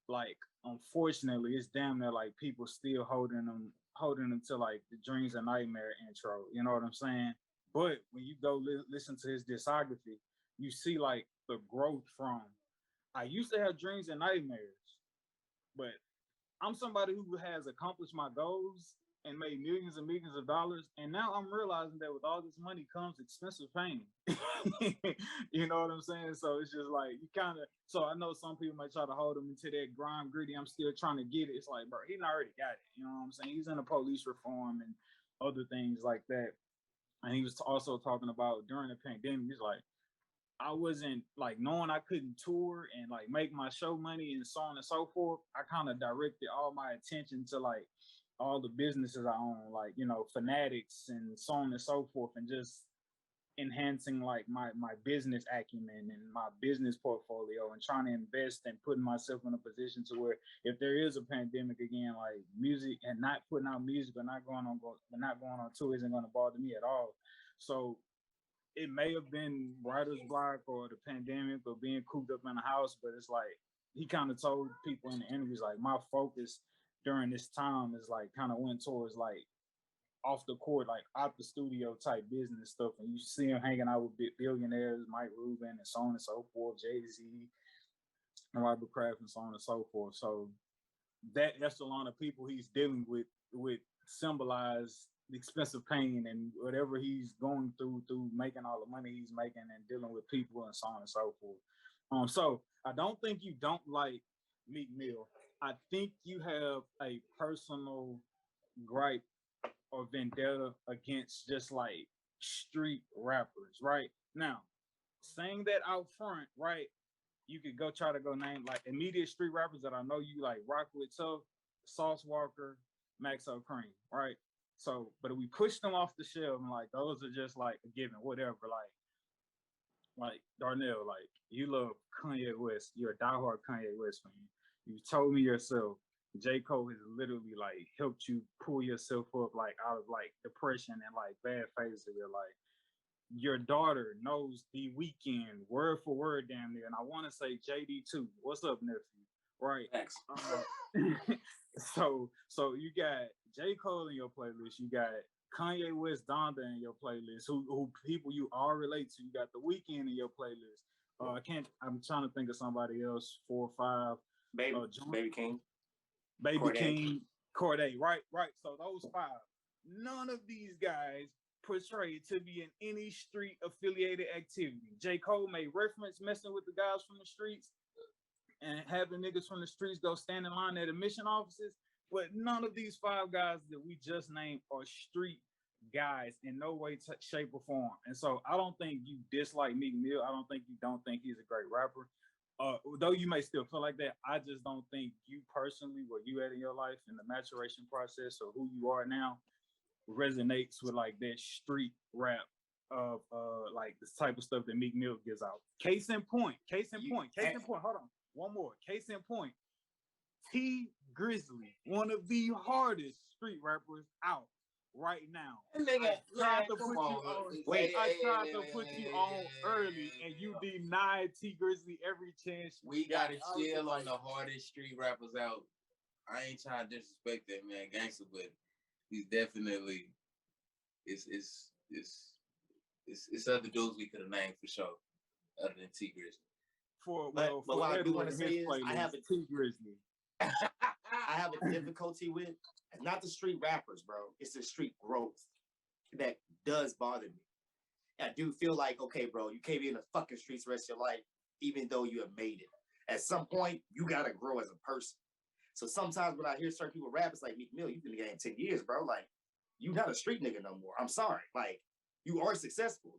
like unfortunately, it's damn near like people still holding them to like the Dreams and Nightmare intro. You know what I'm saying? But when you go listen to his discography, you see like the growth from. I used to have dreams and nightmares, but I'm somebody who has accomplished my goals and made millions and millions of dollars. And now I'm realizing that with all this money comes expensive pain. You know what I'm saying? So it's just like you kind of. So I know some people might try to hold him into that grime gritty. I'm still trying to get it. It's like, bro, he already got it. You know what I'm saying? He's in a police reform and other things like that. And he was also talking about during the pandemic. He's like, I wasn't like knowing I couldn't tour and like make my show money and so on and so forth. I kind of directed all my attention to like all the businesses I own, like, Fanatics and so on and so forth, and just enhancing like my business acumen and my business portfolio and trying to invest and putting myself in a position to where if there is a pandemic again, like music and not putting out music but not going on tour isn't going to bother me at all. So it may have been writer's block or the pandemic or being cooped up in the house, but it's like he kind of told people in the interviews like my focus during this time is like kind of went towards like off the court, like out the studio type business stuff. And you see him hanging out with billionaires, Mike Rubin and so on and so forth, Jay-Z and Robert Kraft and so on and so forth. So that's a lot of people he's dealing with symbolize the expensive pain and whatever he's going through making all the money he's making and dealing with people and so on and so forth. So I don't think you don't like Meek Mill. I think you have a personal gripe or vendetta against just like street rappers, right? Now, saying that out front, right? You could go try to go name like immediate street rappers that I know you like rock with tough, Sauce Walker, Maxo Cream, right? So, but if we push them off the shelf and like those are just like a given, whatever, like Darnell, like you love Kanye West, you're a diehard Kanye West fan. You told me yourself, J. Cole has literally like helped you pull yourself up like out of like depression and like bad phases of your life. Your daughter knows The Weeknd word for word damn near, and I want to say JD too. What's up, nephew? Right. Thanks. So you got J. Cole in your playlist. You got Kanye West, Donda in your playlist. Who people you all relate to. You got The Weeknd in your playlist. I'm trying to think of somebody else. 4 or 5. Baby King. Baby Cordae. King, Cordae. Right. So those 5. None of these guys portrayed to be in any street affiliated activity. J. Cole made reference messing with the guys from the streets and having niggas from the streets go stand in line at admission offices, but none of these 5 guys that we just named are street guys in no way, shape, or form. And so I don't think you dislike Meek Mill. I don't think he's a great rapper. Though you may still feel like that, I just don't think you personally, where you at in your life and the maturation process or who you are now, resonates with like that street rap of like this type of stuff that Meek Mill gives out. Case in point. Hold on. One more. Case in point. T Grizzly, one of the hardest street rappers out right now. I tried to put you on early, and you denied T Grizzly every chance. We got to chill on the hardest street rappers out. I ain't trying to disrespect that man, gangster, but he's definitely it's other dudes we could have named for sure, other than T Grizzly. But what I do want to say is I have a T Grizzly. I have a difficulty with not the street rappers, bro. It's the street growth that does bother me. I do feel like, okay, bro, you can't be in the fucking streets the rest of your life, even though you have made it. At some point, you gotta grow as a person. So sometimes when I hear certain people rap, it's like, Meek Mill, you've been in the game 10 years, bro. Like, you're not a street nigga no more. I'm sorry. Like, you are successful.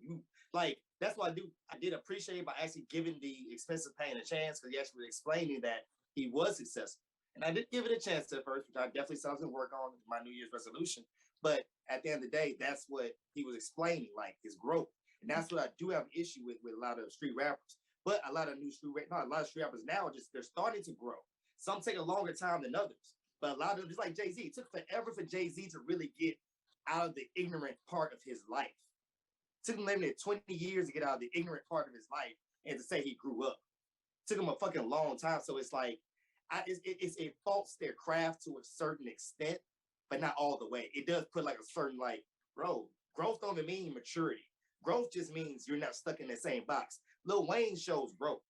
That's what I did appreciate by actually giving the Expensive Pain a chance, because he actually was explaining that he was successful. And I did give it a chance at first, which I definitely still going to work on my New Year's resolution. But at the end of the day, that's what he was explaining, like his growth. And that's what I do have an issue with a lot of street rappers. But a lot of street rappers now they're starting to grow. Some take a longer time than others. But a lot of them, just like Jay-Z, it took forever for Jay-Z to really get out of the ignorant part of his life. It took him literally 20 years to get out of the ignorant part of his life and to say he grew up. It took him a fucking long time. So it's like, it faults their craft to a certain extent, but not all the way. It does put like a certain, like, bro, growth don't even mean maturity. Growth just means you're not stuck in the same box. Lil Wayne shows growth.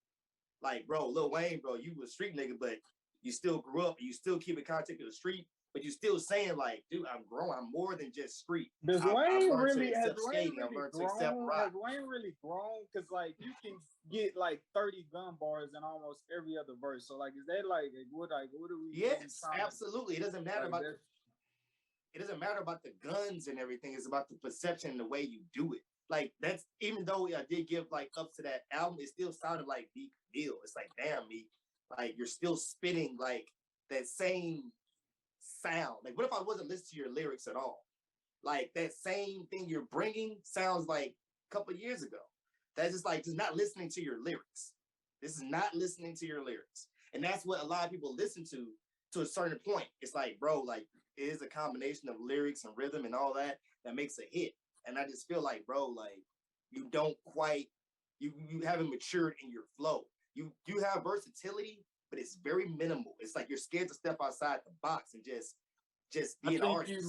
Like, bro, Lil Wayne, bro, you was a street nigga, but you still grew up. You still keep in contact with the street, but you still saying like, dude, I'm growing. I'm more than just street. Has Wayne really grown? Because like you can get like 30 gun bars in almost every other verse. So like, is that like what do we? Yes, absolutely. It doesn't matter about it doesn't matter about the guns and everything. It's about the perception and the way you do it. Like that's, even though I did give like up to that album, it still sounded like Meek Mill. It's like, damn, Meek, like you're still spitting like that same sound. Like, what if I wasn't listening to your lyrics at all? Like that same thing you're bringing sounds like a couple of years ago. That's just like just not listening to your lyrics. This is not listening to your lyrics, and that's what a lot of people listen to a certain point. It's like, bro, like it is a combination of lyrics and rhythm and all that makes a hit. And I just feel like, bro, like you don't quite, you haven't matured in your flow. You have versatility, but it's very minimal. It's like you're scared to step outside the box and just be an artist.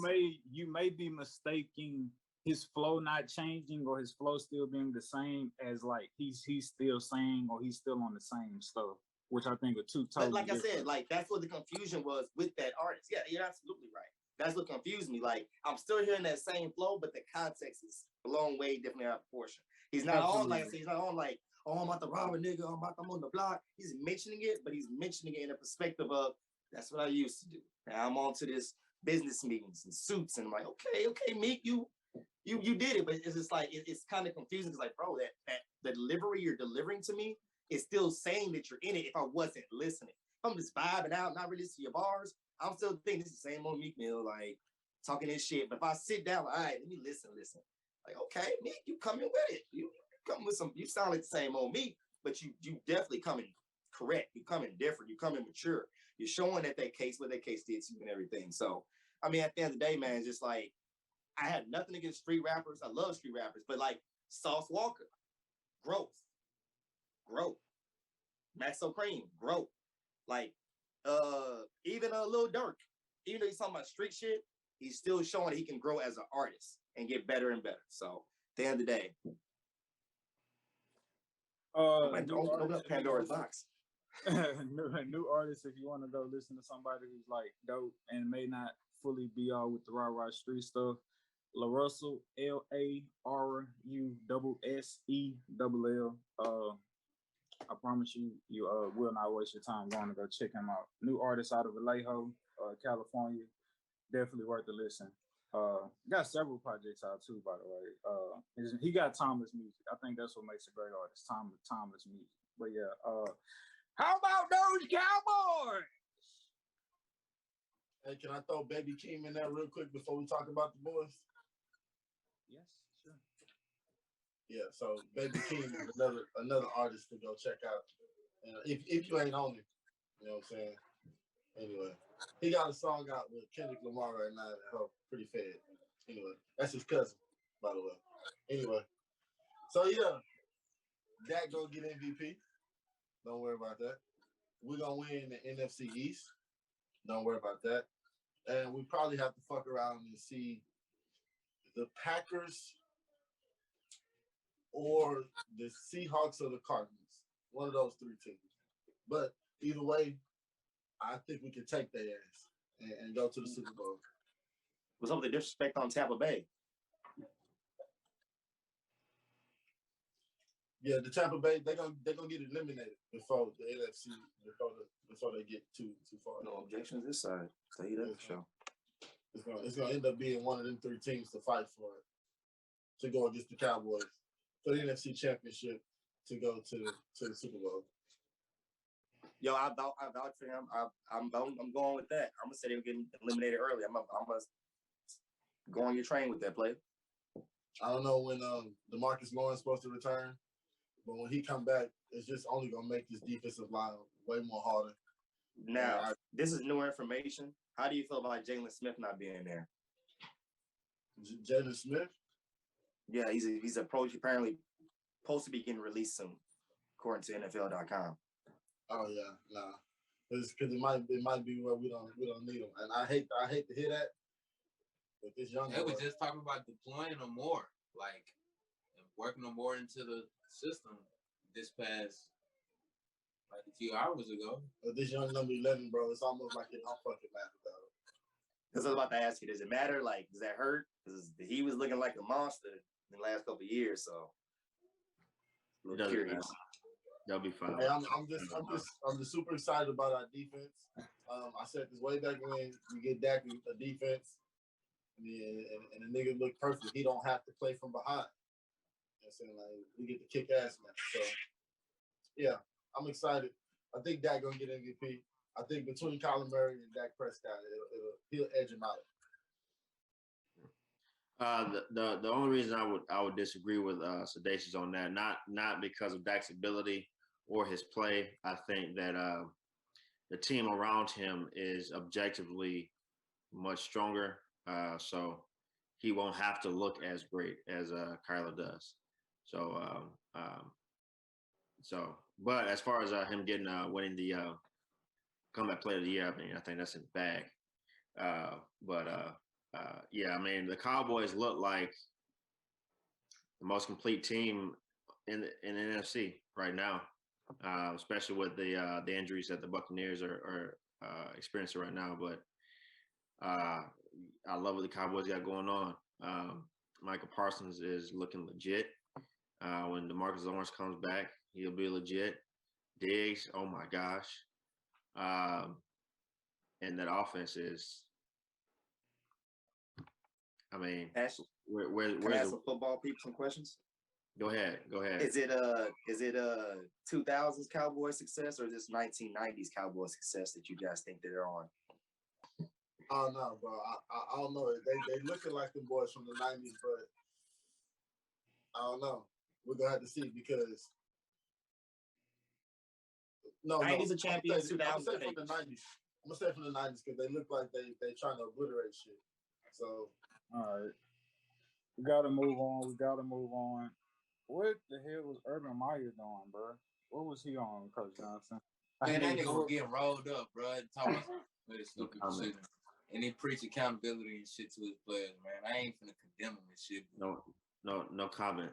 You may be mistaking his flow not changing or his flow still being the same as like he's still saying or he's still on the same stuff, which I think are two totally But like different. I said, like that's what the confusion was with that artist. Yeah, you're absolutely right. That's what confused me. Like I'm still hearing that same flow, but the context is blown way differently out of proportion. He's not on like he's not on like, oh, I'm about to rob a nigga, I'm on the block. He's mentioning it, but he's mentioning it in a perspective of, that's what I used to do. Now I'm on to this business meetings and suits, and I'm like, okay, Meek, you did it, but it's just like, it's kind of confusing. It's like, bro, that the delivery you're delivering to me is still saying that you're in it if I wasn't listening. If I'm just vibing out, not really listening to your bars, I'm still thinking this is the same old Meek Mill, like, talking this shit. But if I sit down, all right, let me listen. Like, okay, Meek, you coming with it. You come with some, you sound like the same old Meek, but you definitely coming correct. You coming different. You coming mature. You're showing that case, what that case did to you and everything. So, I mean, at the end of the day, man, it's just like, I have nothing against street rappers. I love street rappers, but like Sauce Walker, growth. Maxo Cream, growth. Like, even a Lil Durk, even though he's talking about street shit, he's still showing he can grow as an artist and get better and better. So, at the end of the day, don't open up Pandora's box. New artists, if you want to go listen to somebody who's like dope and may not fully be all with the rah street stuff, La Russell, LARUSSELL. I promise you will not waste your time going to go check him out. New artist out of Vallejo, California, definitely worth the listen. Got several projects out too, by the way. He got timeless music. I think that's what makes a great artist, timeless music. But yeah, how about those Cowboys? Hey, can I throw Baby Keem in there real quick before we talk about the boys? Yes, sure. Yeah, so Baby Keem is another artist to go check out. If you ain't on it, you know what I'm saying? Anyway, he got a song out with Kendrick Lamar right now that pretty fed. Anyway, that's his cousin, by the way. Anyway, so yeah, Dak gonna get MVP. Don't worry about that. We're gonna win the NFC East. Don't worry about that. And we probably have to fuck around and see the Packers or the Seahawks or the Cardinals. One of those three teams. But either way, I think we can take their ass and go to the Super Bowl. What's up with the disrespect on Tampa Bay? Yeah, the Tampa Bay, they're gonna get eliminated before the NFC before they get too far. No objections this side. Tell you that for sure. It's gonna end up being one of them three teams to fight for it, to go against the Cowboys for the NFC Championship, to go to the Super Bowl. Yo, I vouch for him. I'm going with that. I'm gonna say they're getting eliminated early. I'm gonna go on your train with that play. I don't know when DeMarcus Lawrence supposed to return, but when he come back, it's just only gonna make this defensive line way more harder. Now, this is new information. How do you feel about Jalen Smith not being there? Jalen Smith? Yeah, he's apparently supposed to be getting released soon, according to NFL.com. Oh yeah, nah, because it might be where we don't need him, and I hate to hear that. But this young they were just talking about deploying them more, like working them more into the system this past like a few hours ago. But this young number 11, bro, it's almost like it don't fucking matter, though. Because I was about to ask you, does it matter? Like, does that hurt? Because he was looking like a monster in the last couple of years, so a little curious. They'll be fine. Hey, I'm just super excited about our defense. I said this way back when we get Dak a defense, and the nigga look perfect. He don't have to play from behind. You know what I'm saying? Like, we get to kick ass now. So yeah, I'm excited. I think Dak gonna get MVP. I think between Kyler Murray and Dak Prescott, he'll edge him out. The only reason I would disagree with Sedacious on that, not because of Dak's ability or his play. I think that the team around him is objectively much stronger, so he won't have to look as great as Kyler does. So, but as far as him getting winning the comeback player of the year, I think that's in the bag. Yeah, I mean, the Cowboys look like the most complete team in the NFC right now, especially with the injuries that the Buccaneers are experiencing right now. But I love what the Cowboys got going on. Michael Parsons is looking legit. When DeMarcus Lawrence comes back, He'll be legit. Diggs, oh my gosh. And that offense is, I mean, Ash, where's can I ask the, some football people some questions? go ahead. Is it 2000s Cowboy success or this 1990s Cowboy success that you guys think they're on? I don't know, bro. I don't know. They looking like them boys from the 90s, but I don't know. We're gonna have to see because no, 90s are champions, I'm gonna 2000s say are from the haters. 90s. I'm gonna say from the 90s because they look like they trying to obliterate shit. So All right. We gotta move on. What the hell was Urban Meyer doing, bro? What was he on, Coach Johnson? Man, that nigga was what- getting rolled up, bro. And talking about some stupid comment. shit. And he preach accountability and shit to his players, man. I ain't finna condemn him and shit. No comment.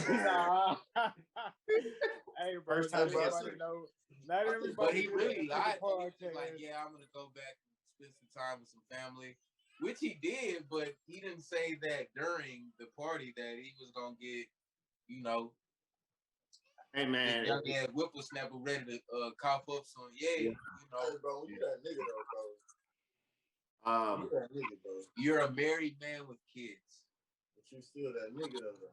Nah. Hey, bro, First time everybody answer. know. Not everybody. But he do really that lied. to the He was just like, podcast. yeah, I'm gonna go back and spend some time with some family, which he did. But he didn't say that during the party that he was gonna get, you know, Hey man, young ass whippersnapper ready to cough up some. Yeah, you know, hey, bro, you that nigga though, bro. You that nigga, bro. you're a married man with kids. But you still that nigga though, bro.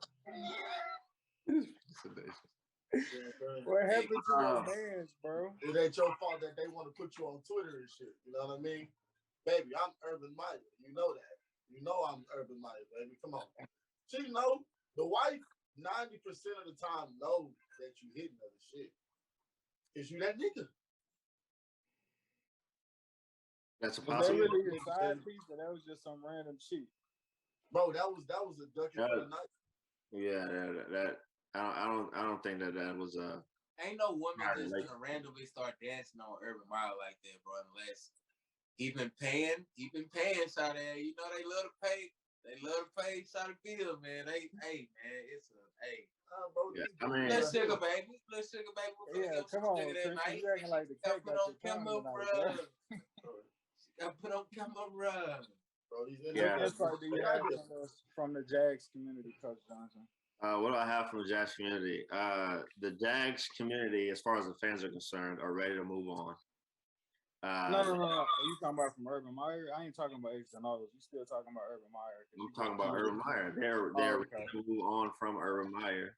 What happened to your man's, bro? It ain't your fault that they want to put you on Twitter and shit. You know what I mean? Baby, I'm Urban Meyer. You know that. You know I'm Urban Meyer, baby. Come on. She know the wife 90% of the time know that you hitting other shit. Cause you that nigga. that's a Was that possibility. really your side piece, or that was just some random shit? Bro, that was a ducking for the night. Yeah, that I don't think that was Ain't no woman Right, just like- gonna randomly start dancing on Urban Meyer like that, bro. Unless he been paying Shawty. You know they love to pay. They love to pay Shawty bill, man. Man, it's a Bro, Yeah, these I mean- dudes- Let's sugar baby. We're Yeah, gonna come on, sugar that Chris, night. you acting like the Got cake put got on your tongue camera, tonight, bro. Got put on camera. Bro, these Yeah. That's part do you have from the Jags community, Coach Johnson? what do I have from the Jags community? The Jags community, as far as the fans are concerned, are ready to move on. No. Are you talking about from Urban Meyer? I ain't talking about X and O's. You still talking about Urban Meyer? I'm talking about Urban Meyer. They're ready to move on from Urban Meyer.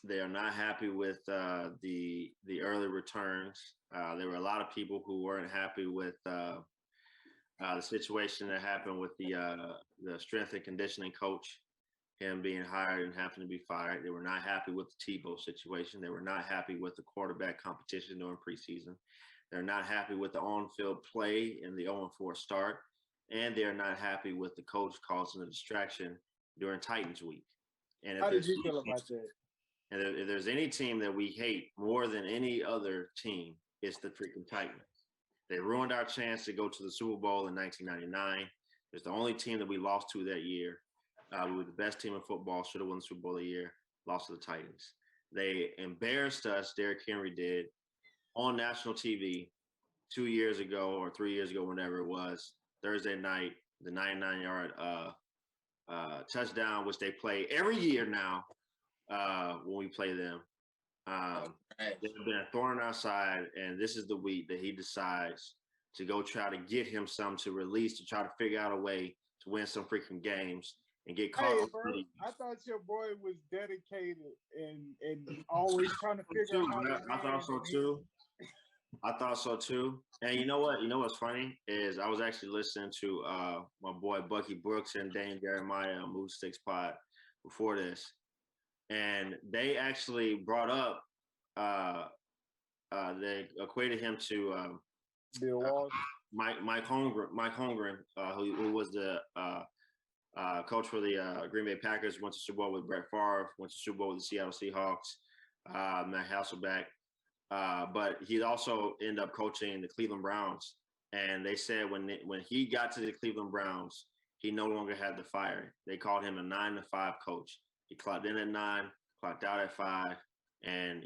They are not happy with the early returns. There were a lot of people who weren't happy with the situation that happened with the strength and conditioning coach, him being hired and having to be fired. They were not happy with the Tebow situation. They were not happy with the quarterback competition during preseason. They're not happy with the on-field play and the 0-4 start. And they're not happy with the coach causing a distraction during Titans week. And How did you feel about that? And if there's any team that we hate more than any other team, it's the freaking Titans. They ruined our chance to go to the Super Bowl in 1999. It's the only team that we lost to that year. We were the best team in football, should have won the Super Bowl a year, lost to the Titans. They embarrassed us, Derrick Henry did, on national TV 2 years ago or 3 years ago, whenever it was, Thursday night, the 99-yard touchdown, which they play every year now when we play them. They've been a thorn in our side, and this is the week that he decides to go try to get him some to release, to try to figure out a way to win some freaking games and get caught. Hey, bro, I thought your boy was dedicated and always trying to figure out how to I thought so too. I thought so too. And you know what? You know what's funny is I was actually listening to my boy Bucky Brooks and Dane Jeremiah on Move Six Pod before this, and they actually brought up they equated him to Bill Walsh. Mike Holmgren, who was the coach for the Green Bay Packers, went to Super Bowl with Brett Favre, went to Super Bowl with the Seattle Seahawks, Matt Hasselbeck. But he also ended up coaching the Cleveland Browns. And they said when he got to the Cleveland Browns, he no longer had the fire. They called him a 9-to-5 coach. He clocked in at 9, clocked out at 5, and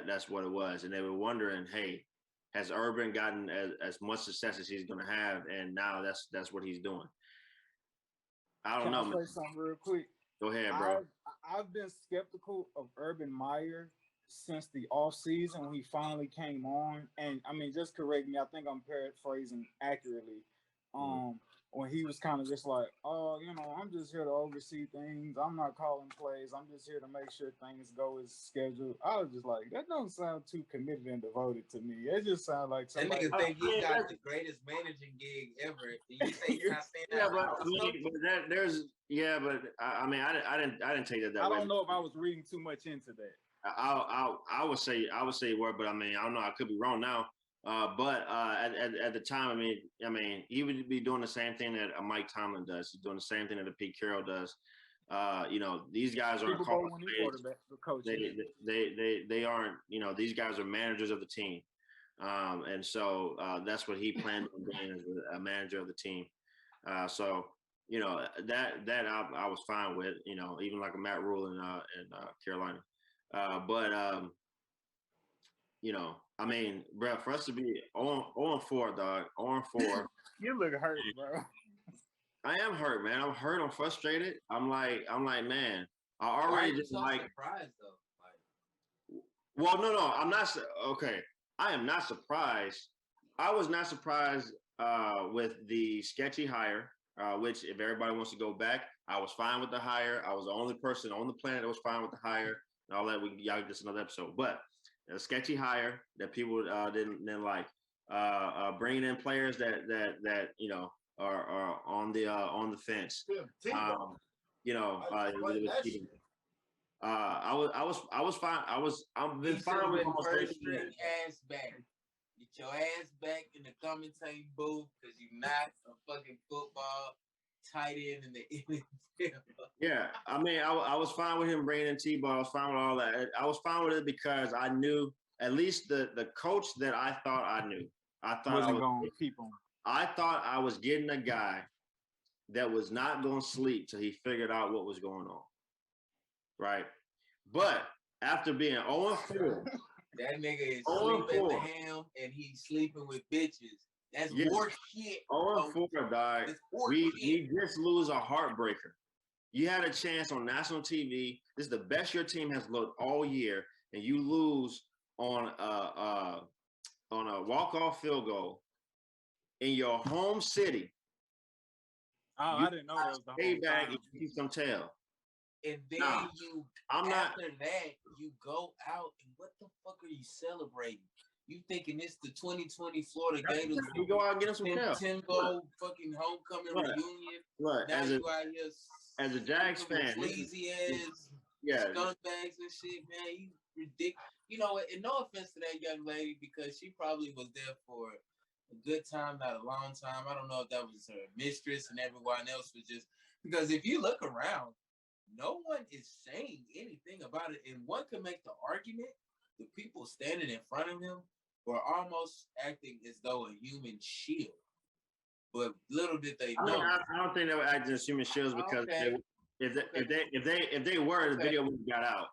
that's what it was. And they were wondering, hey, has Urban gotten as much success as he's going to have? And now that's what he's doing. I don't know. Can I say something real quick? Go ahead, bro. I've been skeptical of Urban Meyer since the off season when he finally came on. And I mean, just correct me, I think I'm paraphrasing accurately. When he was kind of just like, oh, I'm just here to oversee things. I'm not calling plays. I'm just here to make sure things go as scheduled. I was just like, that don't sound too committed and devoted to me. It just sounds like That somebody. nigga think he got the greatest managing gig ever. You say you're not saying that? Yeah, but I didn't take that I way. don't know if I was reading too much into that. I would say you were, but I mean, I don't know. I could be wrong now. But at the time, I mean, he would be doing the same thing that Mike Tomlin does. He's doing the same thing that Pete Carroll does. These guys aren't Super Bowl winning quarterback, coach. They aren't. These guys are managers of the team, and so that's what he planned on being as a manager of the team. So that I was fine with. Even like a Matt Rule in Carolina. I mean, bro, for us to be on 4, dog, on 4. You look hurt, bro. I am hurt, man. I'm hurt. I'm frustrated. I'm like, man. I already just like. Surprised though. Well, no, I'm not. Okay, I am not surprised. I was not surprised with the sketchy hire. Which, if everybody wants to go back, I was fine with the hire. I was the only person on the planet that was fine with the hire and all that. Y'all just another episode, but. A sketchy hire that people didn't like, bringing in players that are on the fence. I was fine. I've been fine with almost first string ass back. Get your ass back in the commentating booth because you're not a fucking football tight end in the NFL. Yeah, I mean, I was fine with him bringing in Tebow. I was fine with all that. I was fine with it because I knew at least the coach that I thought I knew. I thought wasn't going to keep him. I thought I was getting a guy that was not going to sleep till he figured out what was going on. Right? But after being 0-4, that nigga is sleeping the ham and he's sleeping with bitches. That's more shit. 0-4, dog. We just lose a heartbreaker. You had a chance on national TV. This is the best your team has looked all year, and you lose on a walk-off field goal in your home city. Oh, I didn't know that was the whole back time. and keep some tail. And then after that, you go out and what the fuck are you celebrating? You thinking it's the 2020 Florida Gators? We go out and get them some tail. 10-goal fucking homecoming reunion. Look, now you out here as a Jags fan, sleazy ass scumbags and shit, man. You ridiculous. You know what? And no offense to that young lady because she probably was there for a good time, not a long time. I don't know if that was her mistress and everyone else was just because if you look around, no one is saying anything about it. And one can make the argument the people standing in front of him were almost acting as though a human shield. But little did they know. I don't think they were acting as human shields because if they were, the video would have got out.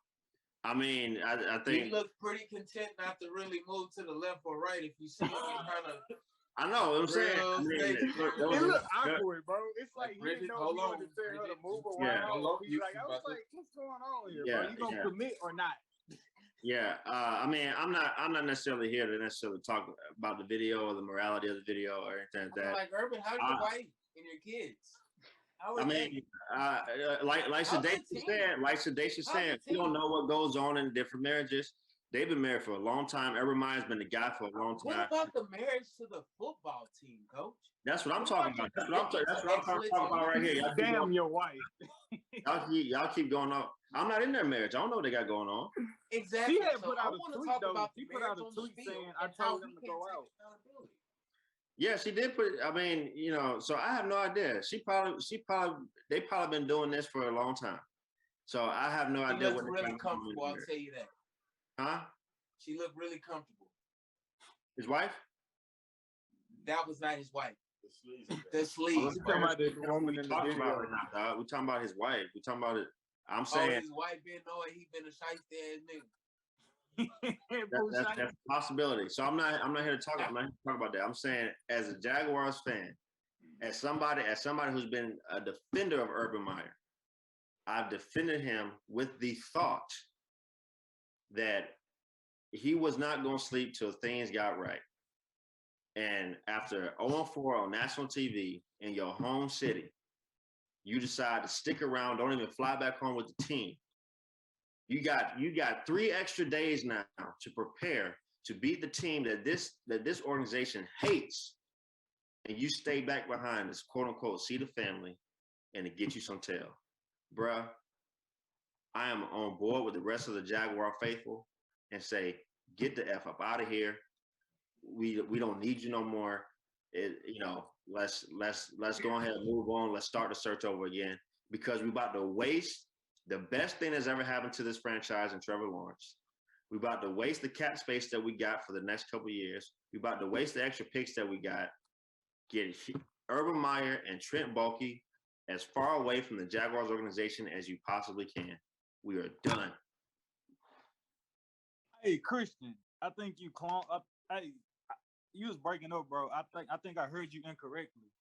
I mean, I think he looked pretty content not to really move to the left or right. If you see him kind of, I know what I'm saying. It looked awkward, bro. It's like he didn't know if you wanted to tell her to move around. He's like, I was like, what's going on here, bro? You gonna commit or not? Yeah, I mean, I'm not necessarily here to necessarily talk about the video or the morality of the video or anything like that. Like Urban, how's your wife and your kids? I mean, like Sedacia said, we don't know what goes on in different marriages. They've been married for a long time. Urban Meyer's been the guy for a long time. What about the marriage to the football team, coach? That's what I'm talking about. That's what I'm talking about right here. Damn your wife. y'all keep going on. I'm not in their marriage. I don't know what they got going on. Exactly. She had put out a tweet, though. She put out a tweet saying, I told him to go out. Yeah, she did put. I mean, so I have no idea. They probably been doing this for a long time. So I have no idea what. She looked really comfortable. I'll tell you that. Huh? She looked really comfortable. His wife? That was not his wife. The sleeves. We're talking about the woman in the video. We're talking about his wife. We're talking about it. I'm saying his wife been knowing he been a shiesty ass nigga. That's a possibility. So I'm not here to talk about that. I'm saying as a Jaguars fan, as somebody who's been a defender of Urban Meyer, I've defended him with the thought that he was not going to sleep till things got right. And after 0-4 on national TV in your home city, you decide to stick around, don't even fly back home with the team. You got 3 extra days now to prepare to beat the team that this organization hates, and you stay back behind to quote unquote see the family and to get you some tail. Bruh, I am on board with the rest of the Jaguar faithful and say, get the F up out of here. We don't need you no more. Let's go ahead and move on. Let's start the search over again, because we're about to waste the best thing that's ever happened to this franchise in Trevor Lawrence. We're about to waste the cap space that we got for the next couple of years. We're about to waste the extra picks that we got. Get Urban Meyer and Trent Baalke as far away from the Jaguars organization as you possibly can. We are done. Hey, Christian, I think you you was breaking up, bro. I think I heard you incorrectly.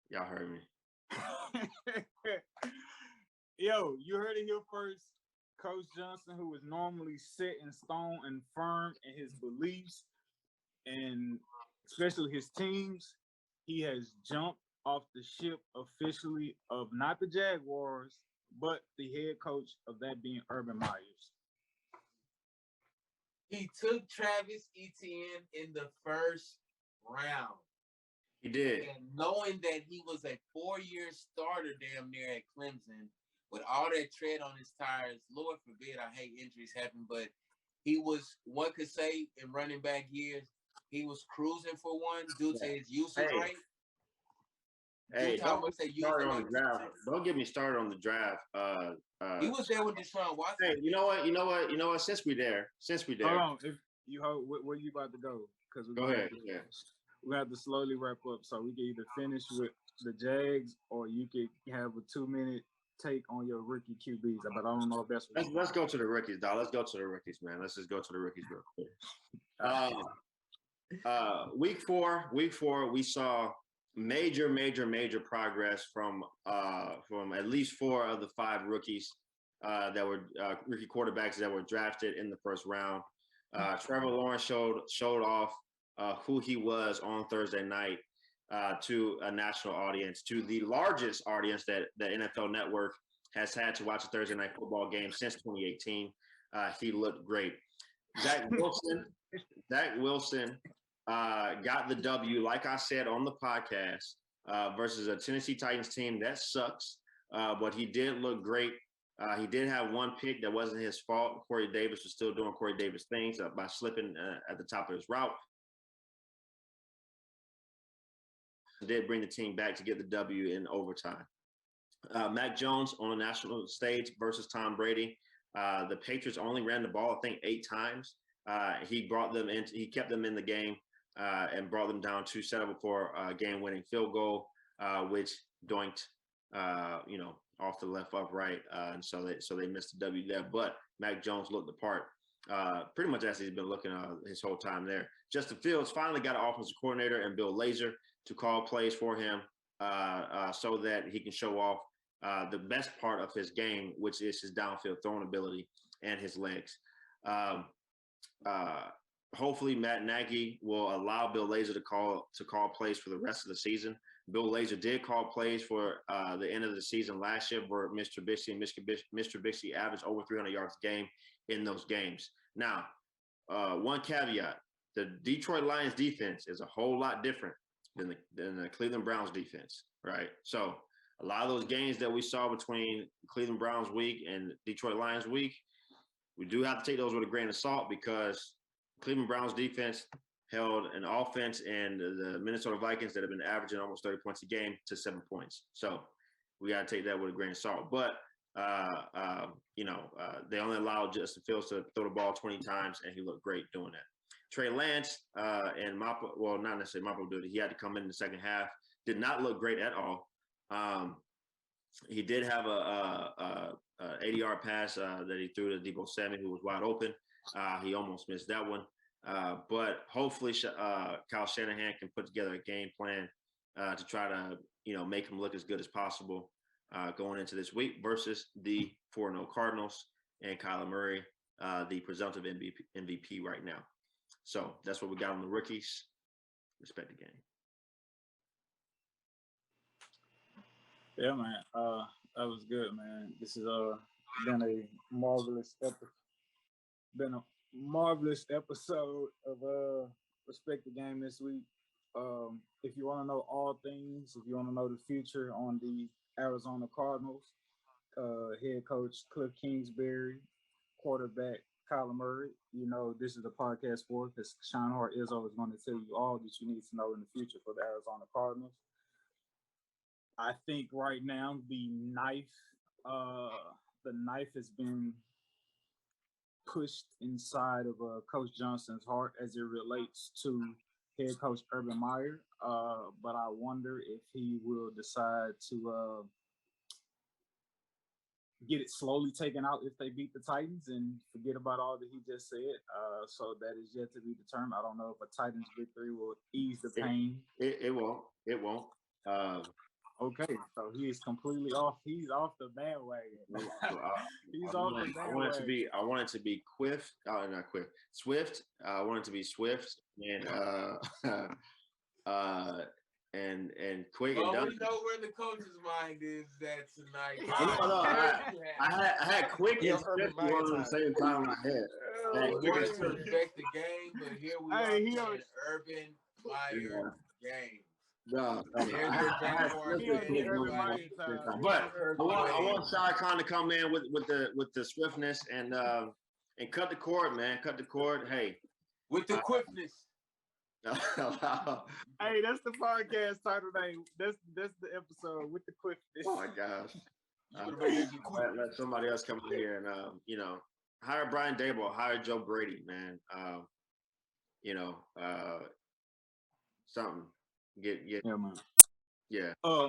Y'all heard me. Yo, you heard it here first. Coach Johnson, who is normally set in stone and firm in his beliefs, and especially his teams, he has jumped off the ship officially of not the Jaguars, but the head coach of that being Urban Myers. He took Travis Etienne in the first round. He did. And knowing that he was a 4-year starter damn near at Clemson, with all that tread on his tires, Lord forbid, I hate injuries happen, but he was, one could say, in running back years, he was cruising for one due to his usage rate. Hey, don't get me started on the draft. He was there with Deshaun Watson. Hey, you know what? Since we're there. Hold on. If you where you about to go? Because go ahead. We have to slowly wrap up, so we can either finish with the Jags or you could have a 2-minute take on your rookie QBs. But I don't know if that's what let's go to the rookies, dog. Let's go to the rookies, man. Let's just go to the rookies real quick. Week four, we saw major progress from at least 4 of the 5 rookies that were rookie quarterbacks that were drafted in the first round. Trevor Lawrence showed off who he was on Thursday night to a national audience, to the largest audience that the NFL Network has had to watch a Thursday night football game since 2018. He looked great. Zach Wilson got the W, like I said on the podcast, versus a Tennessee Titans team that sucks, but he did look great. He did have one pick that wasn't his fault. Corey Davis was still doing Corey Davis things by slipping at the top of his route. Did bring the team back to get the W in overtime. Mac Jones on a national stage versus Tom Brady. The Patriots only ran the ball, I think, 8 times. He kept them in the game and brought them down to set up for a game-winning field goal, which doinked, off the left upright, and so they missed the W there. But Mac Jones looked the part, pretty much as he's been looking his whole time there. Justin Fields finally got an offensive coordinator and Bill Lazor to call plays for him, so that he can show off the best part of his game, which is his downfield throwing ability and his legs. Hopefully Matt Nagy will allow Bill Lazor to call plays for the rest of the season. Bill Lazor did call plays for the end of the season last year for Mr. Trubisky, and Mr. Trubisky averaged over 300 yards a game in those games. Now, one caveat: the Detroit Lions defense is a whole lot different than the Cleveland Browns defense, right? So a lot of those games that we saw between Cleveland Browns week and Detroit Lions week, we do have to take those with a grain of salt, because Cleveland Browns defense held an offense and the Minnesota Vikings that have been averaging almost 30 points a game to 7 points. So we got to take that with a grain of salt. But, they only allowed Justin Fields to throw the ball 20 times, and he looked great doing that. Trey Lance and Mapa, well, not necessarily Mapa duty. He had to come in the second half. Did not look great at all. He did have a 80-yard pass that he threw to Deebo Samuel, who was wide open. He almost missed that one. But hopefully Kyle Shanahan can put together a game plan to try to, make him look as good as possible. going into this week versus the 4-0 Cardinals and Kyler Murray, the presumptive MVP right now. So that's what we got on the rookies. Respect the game. Yeah, man. That was good, man. This has been a marvelous episode of Respect the Game this week. If you want to know all things, if you want to know the future on the Arizona Cardinals, head coach Cliff Kingsbury, quarterback Kyler Murray, this is the podcast for, because Sean Hart Izzo is going to tell you all that you need to know in the future for the Arizona Cardinals. I think right now the knife has been pushed inside of Coach Johnson's heart as it relates to head coach Urban Meyer. But I wonder if he will decide to get it slowly taken out if they beat the Titans and forget about all that he just said. So that is yet to be determined. I don't know if a Titans victory will ease the pain. It won't. It won't. Okay, so he is completely off. He's off the bandwagon. He's off the bandwagon. I want it to be Quiff. Not Quiff. Swift. I want it to be Swift and quick and done. We know where the coach's mind is at tonight. I had quick and Swift on the same time in my head. We want to respect the game, but here we are playing Urban Meyer game. No, but I want Shah Khan to come in with the swiftness and cut the cord, man. Cut the cord. Hey, with the quickness. Hey, that's the podcast title name. That's the episode with the quickness. Oh my gosh. Let somebody else come in here and hire Brian Daboll, hire Joe Brady, man. Something. Yeah, man. Yeah. I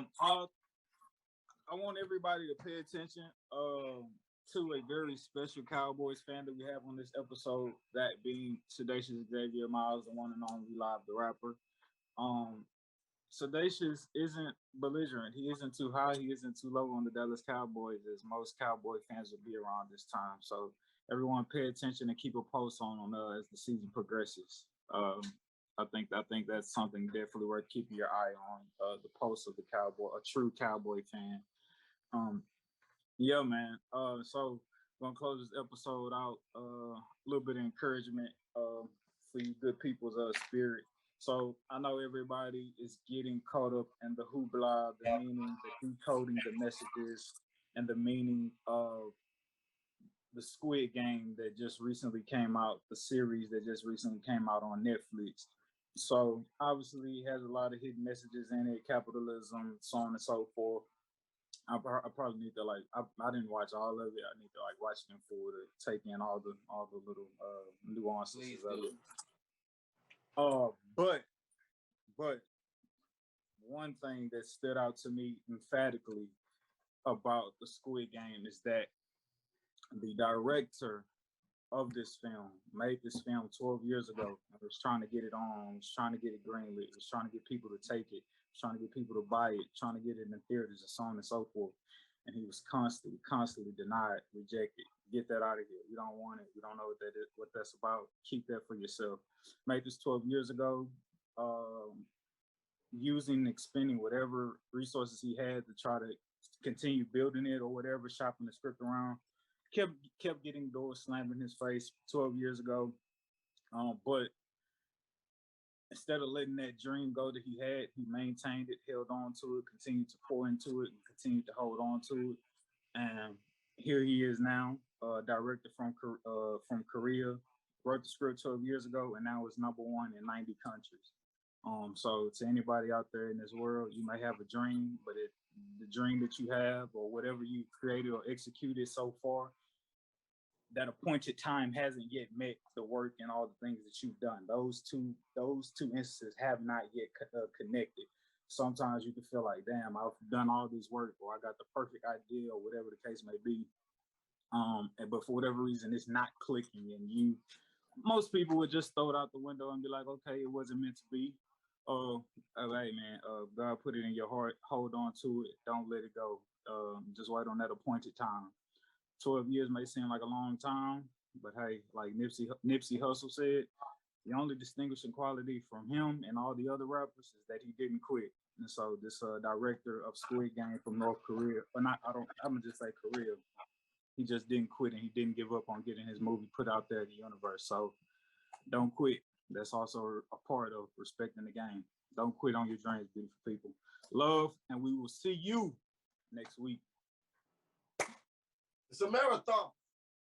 want everybody to pay attention to a very special Cowboys fan that we have on this episode, that being Sedacious Xavier Miles, the one and only Live the Rapper. Sedacious isn't belligerent. He isn't too high. He isn't too low on the Dallas Cowboys, as most Cowboy fans will be around this time. So everyone pay attention and keep a pulse on as the season progresses. I think that's something definitely worth keeping your eye on, the pulse of the Cowboy, a true Cowboy fan. Yeah, man. So we're gonna close this episode out. A little bit of encouragement for you good people's spirit. So I know everybody is getting caught up in the hoopla, the meaning, the decoding the messages, and the meaning of the Squid Game that just recently came out, the series that just recently came out on Netflix. So obviously it has a lot of hidden messages in it, capitalism, so on and so forth. I probably need to I didn't watch all of it. I need to watch it in full to take in all the little nuances of it. But one thing that stood out to me emphatically about the Squid Game is that the director of this film made this film 12 years ago and was trying to get it on, was trying to get it greenlit, was trying to get people to take it, was trying to get people to buy it, trying to get it in the theaters and so on and so forth. And he was constantly denied, rejected. Get that out of here. We don't want it. We don't know what that's about. Keep that for yourself. Made this 12 years ago, expending whatever resources he had to try to continue building it or whatever, shopping the script around. Kept getting doors slammed in his face 12 years ago. But instead of letting that dream go that he had, he maintained it, held on to it, continued to pour into it, and continued to hold on to it. And here he is now, director from Korea, wrote the script 12 years ago, and now it's #1 in 90 countries. So to anybody out there in this world, you may have a dream, but the dream that you have or whatever you created or executed so far, that appointed time hasn't yet met the work and all the things that you've done. Those two instances have not yet connected. Sometimes you can feel like, damn, I've done all this work, or I got the perfect idea, or whatever the case may be. But for whatever reason, it's not clicking, and most people would just throw it out the window and be like, okay, it wasn't meant to be. Hey man, God put it in your heart. Hold on to it. Don't let it go. Just wait on that appointed time. 12 years may seem like a long time, but hey, like Nipsey Hussle said, the only distinguishing quality from him and all the other rappers is that he didn't quit. And so this director of Squid Game from North Korea, I'm gonna just say Korea, he just didn't quit and he didn't give up on getting his movie put out there in the universe. So don't quit. That's also a part of respecting the game. Don't quit on your dreams, beautiful people. Love, and we will see you next week. It's a marathon.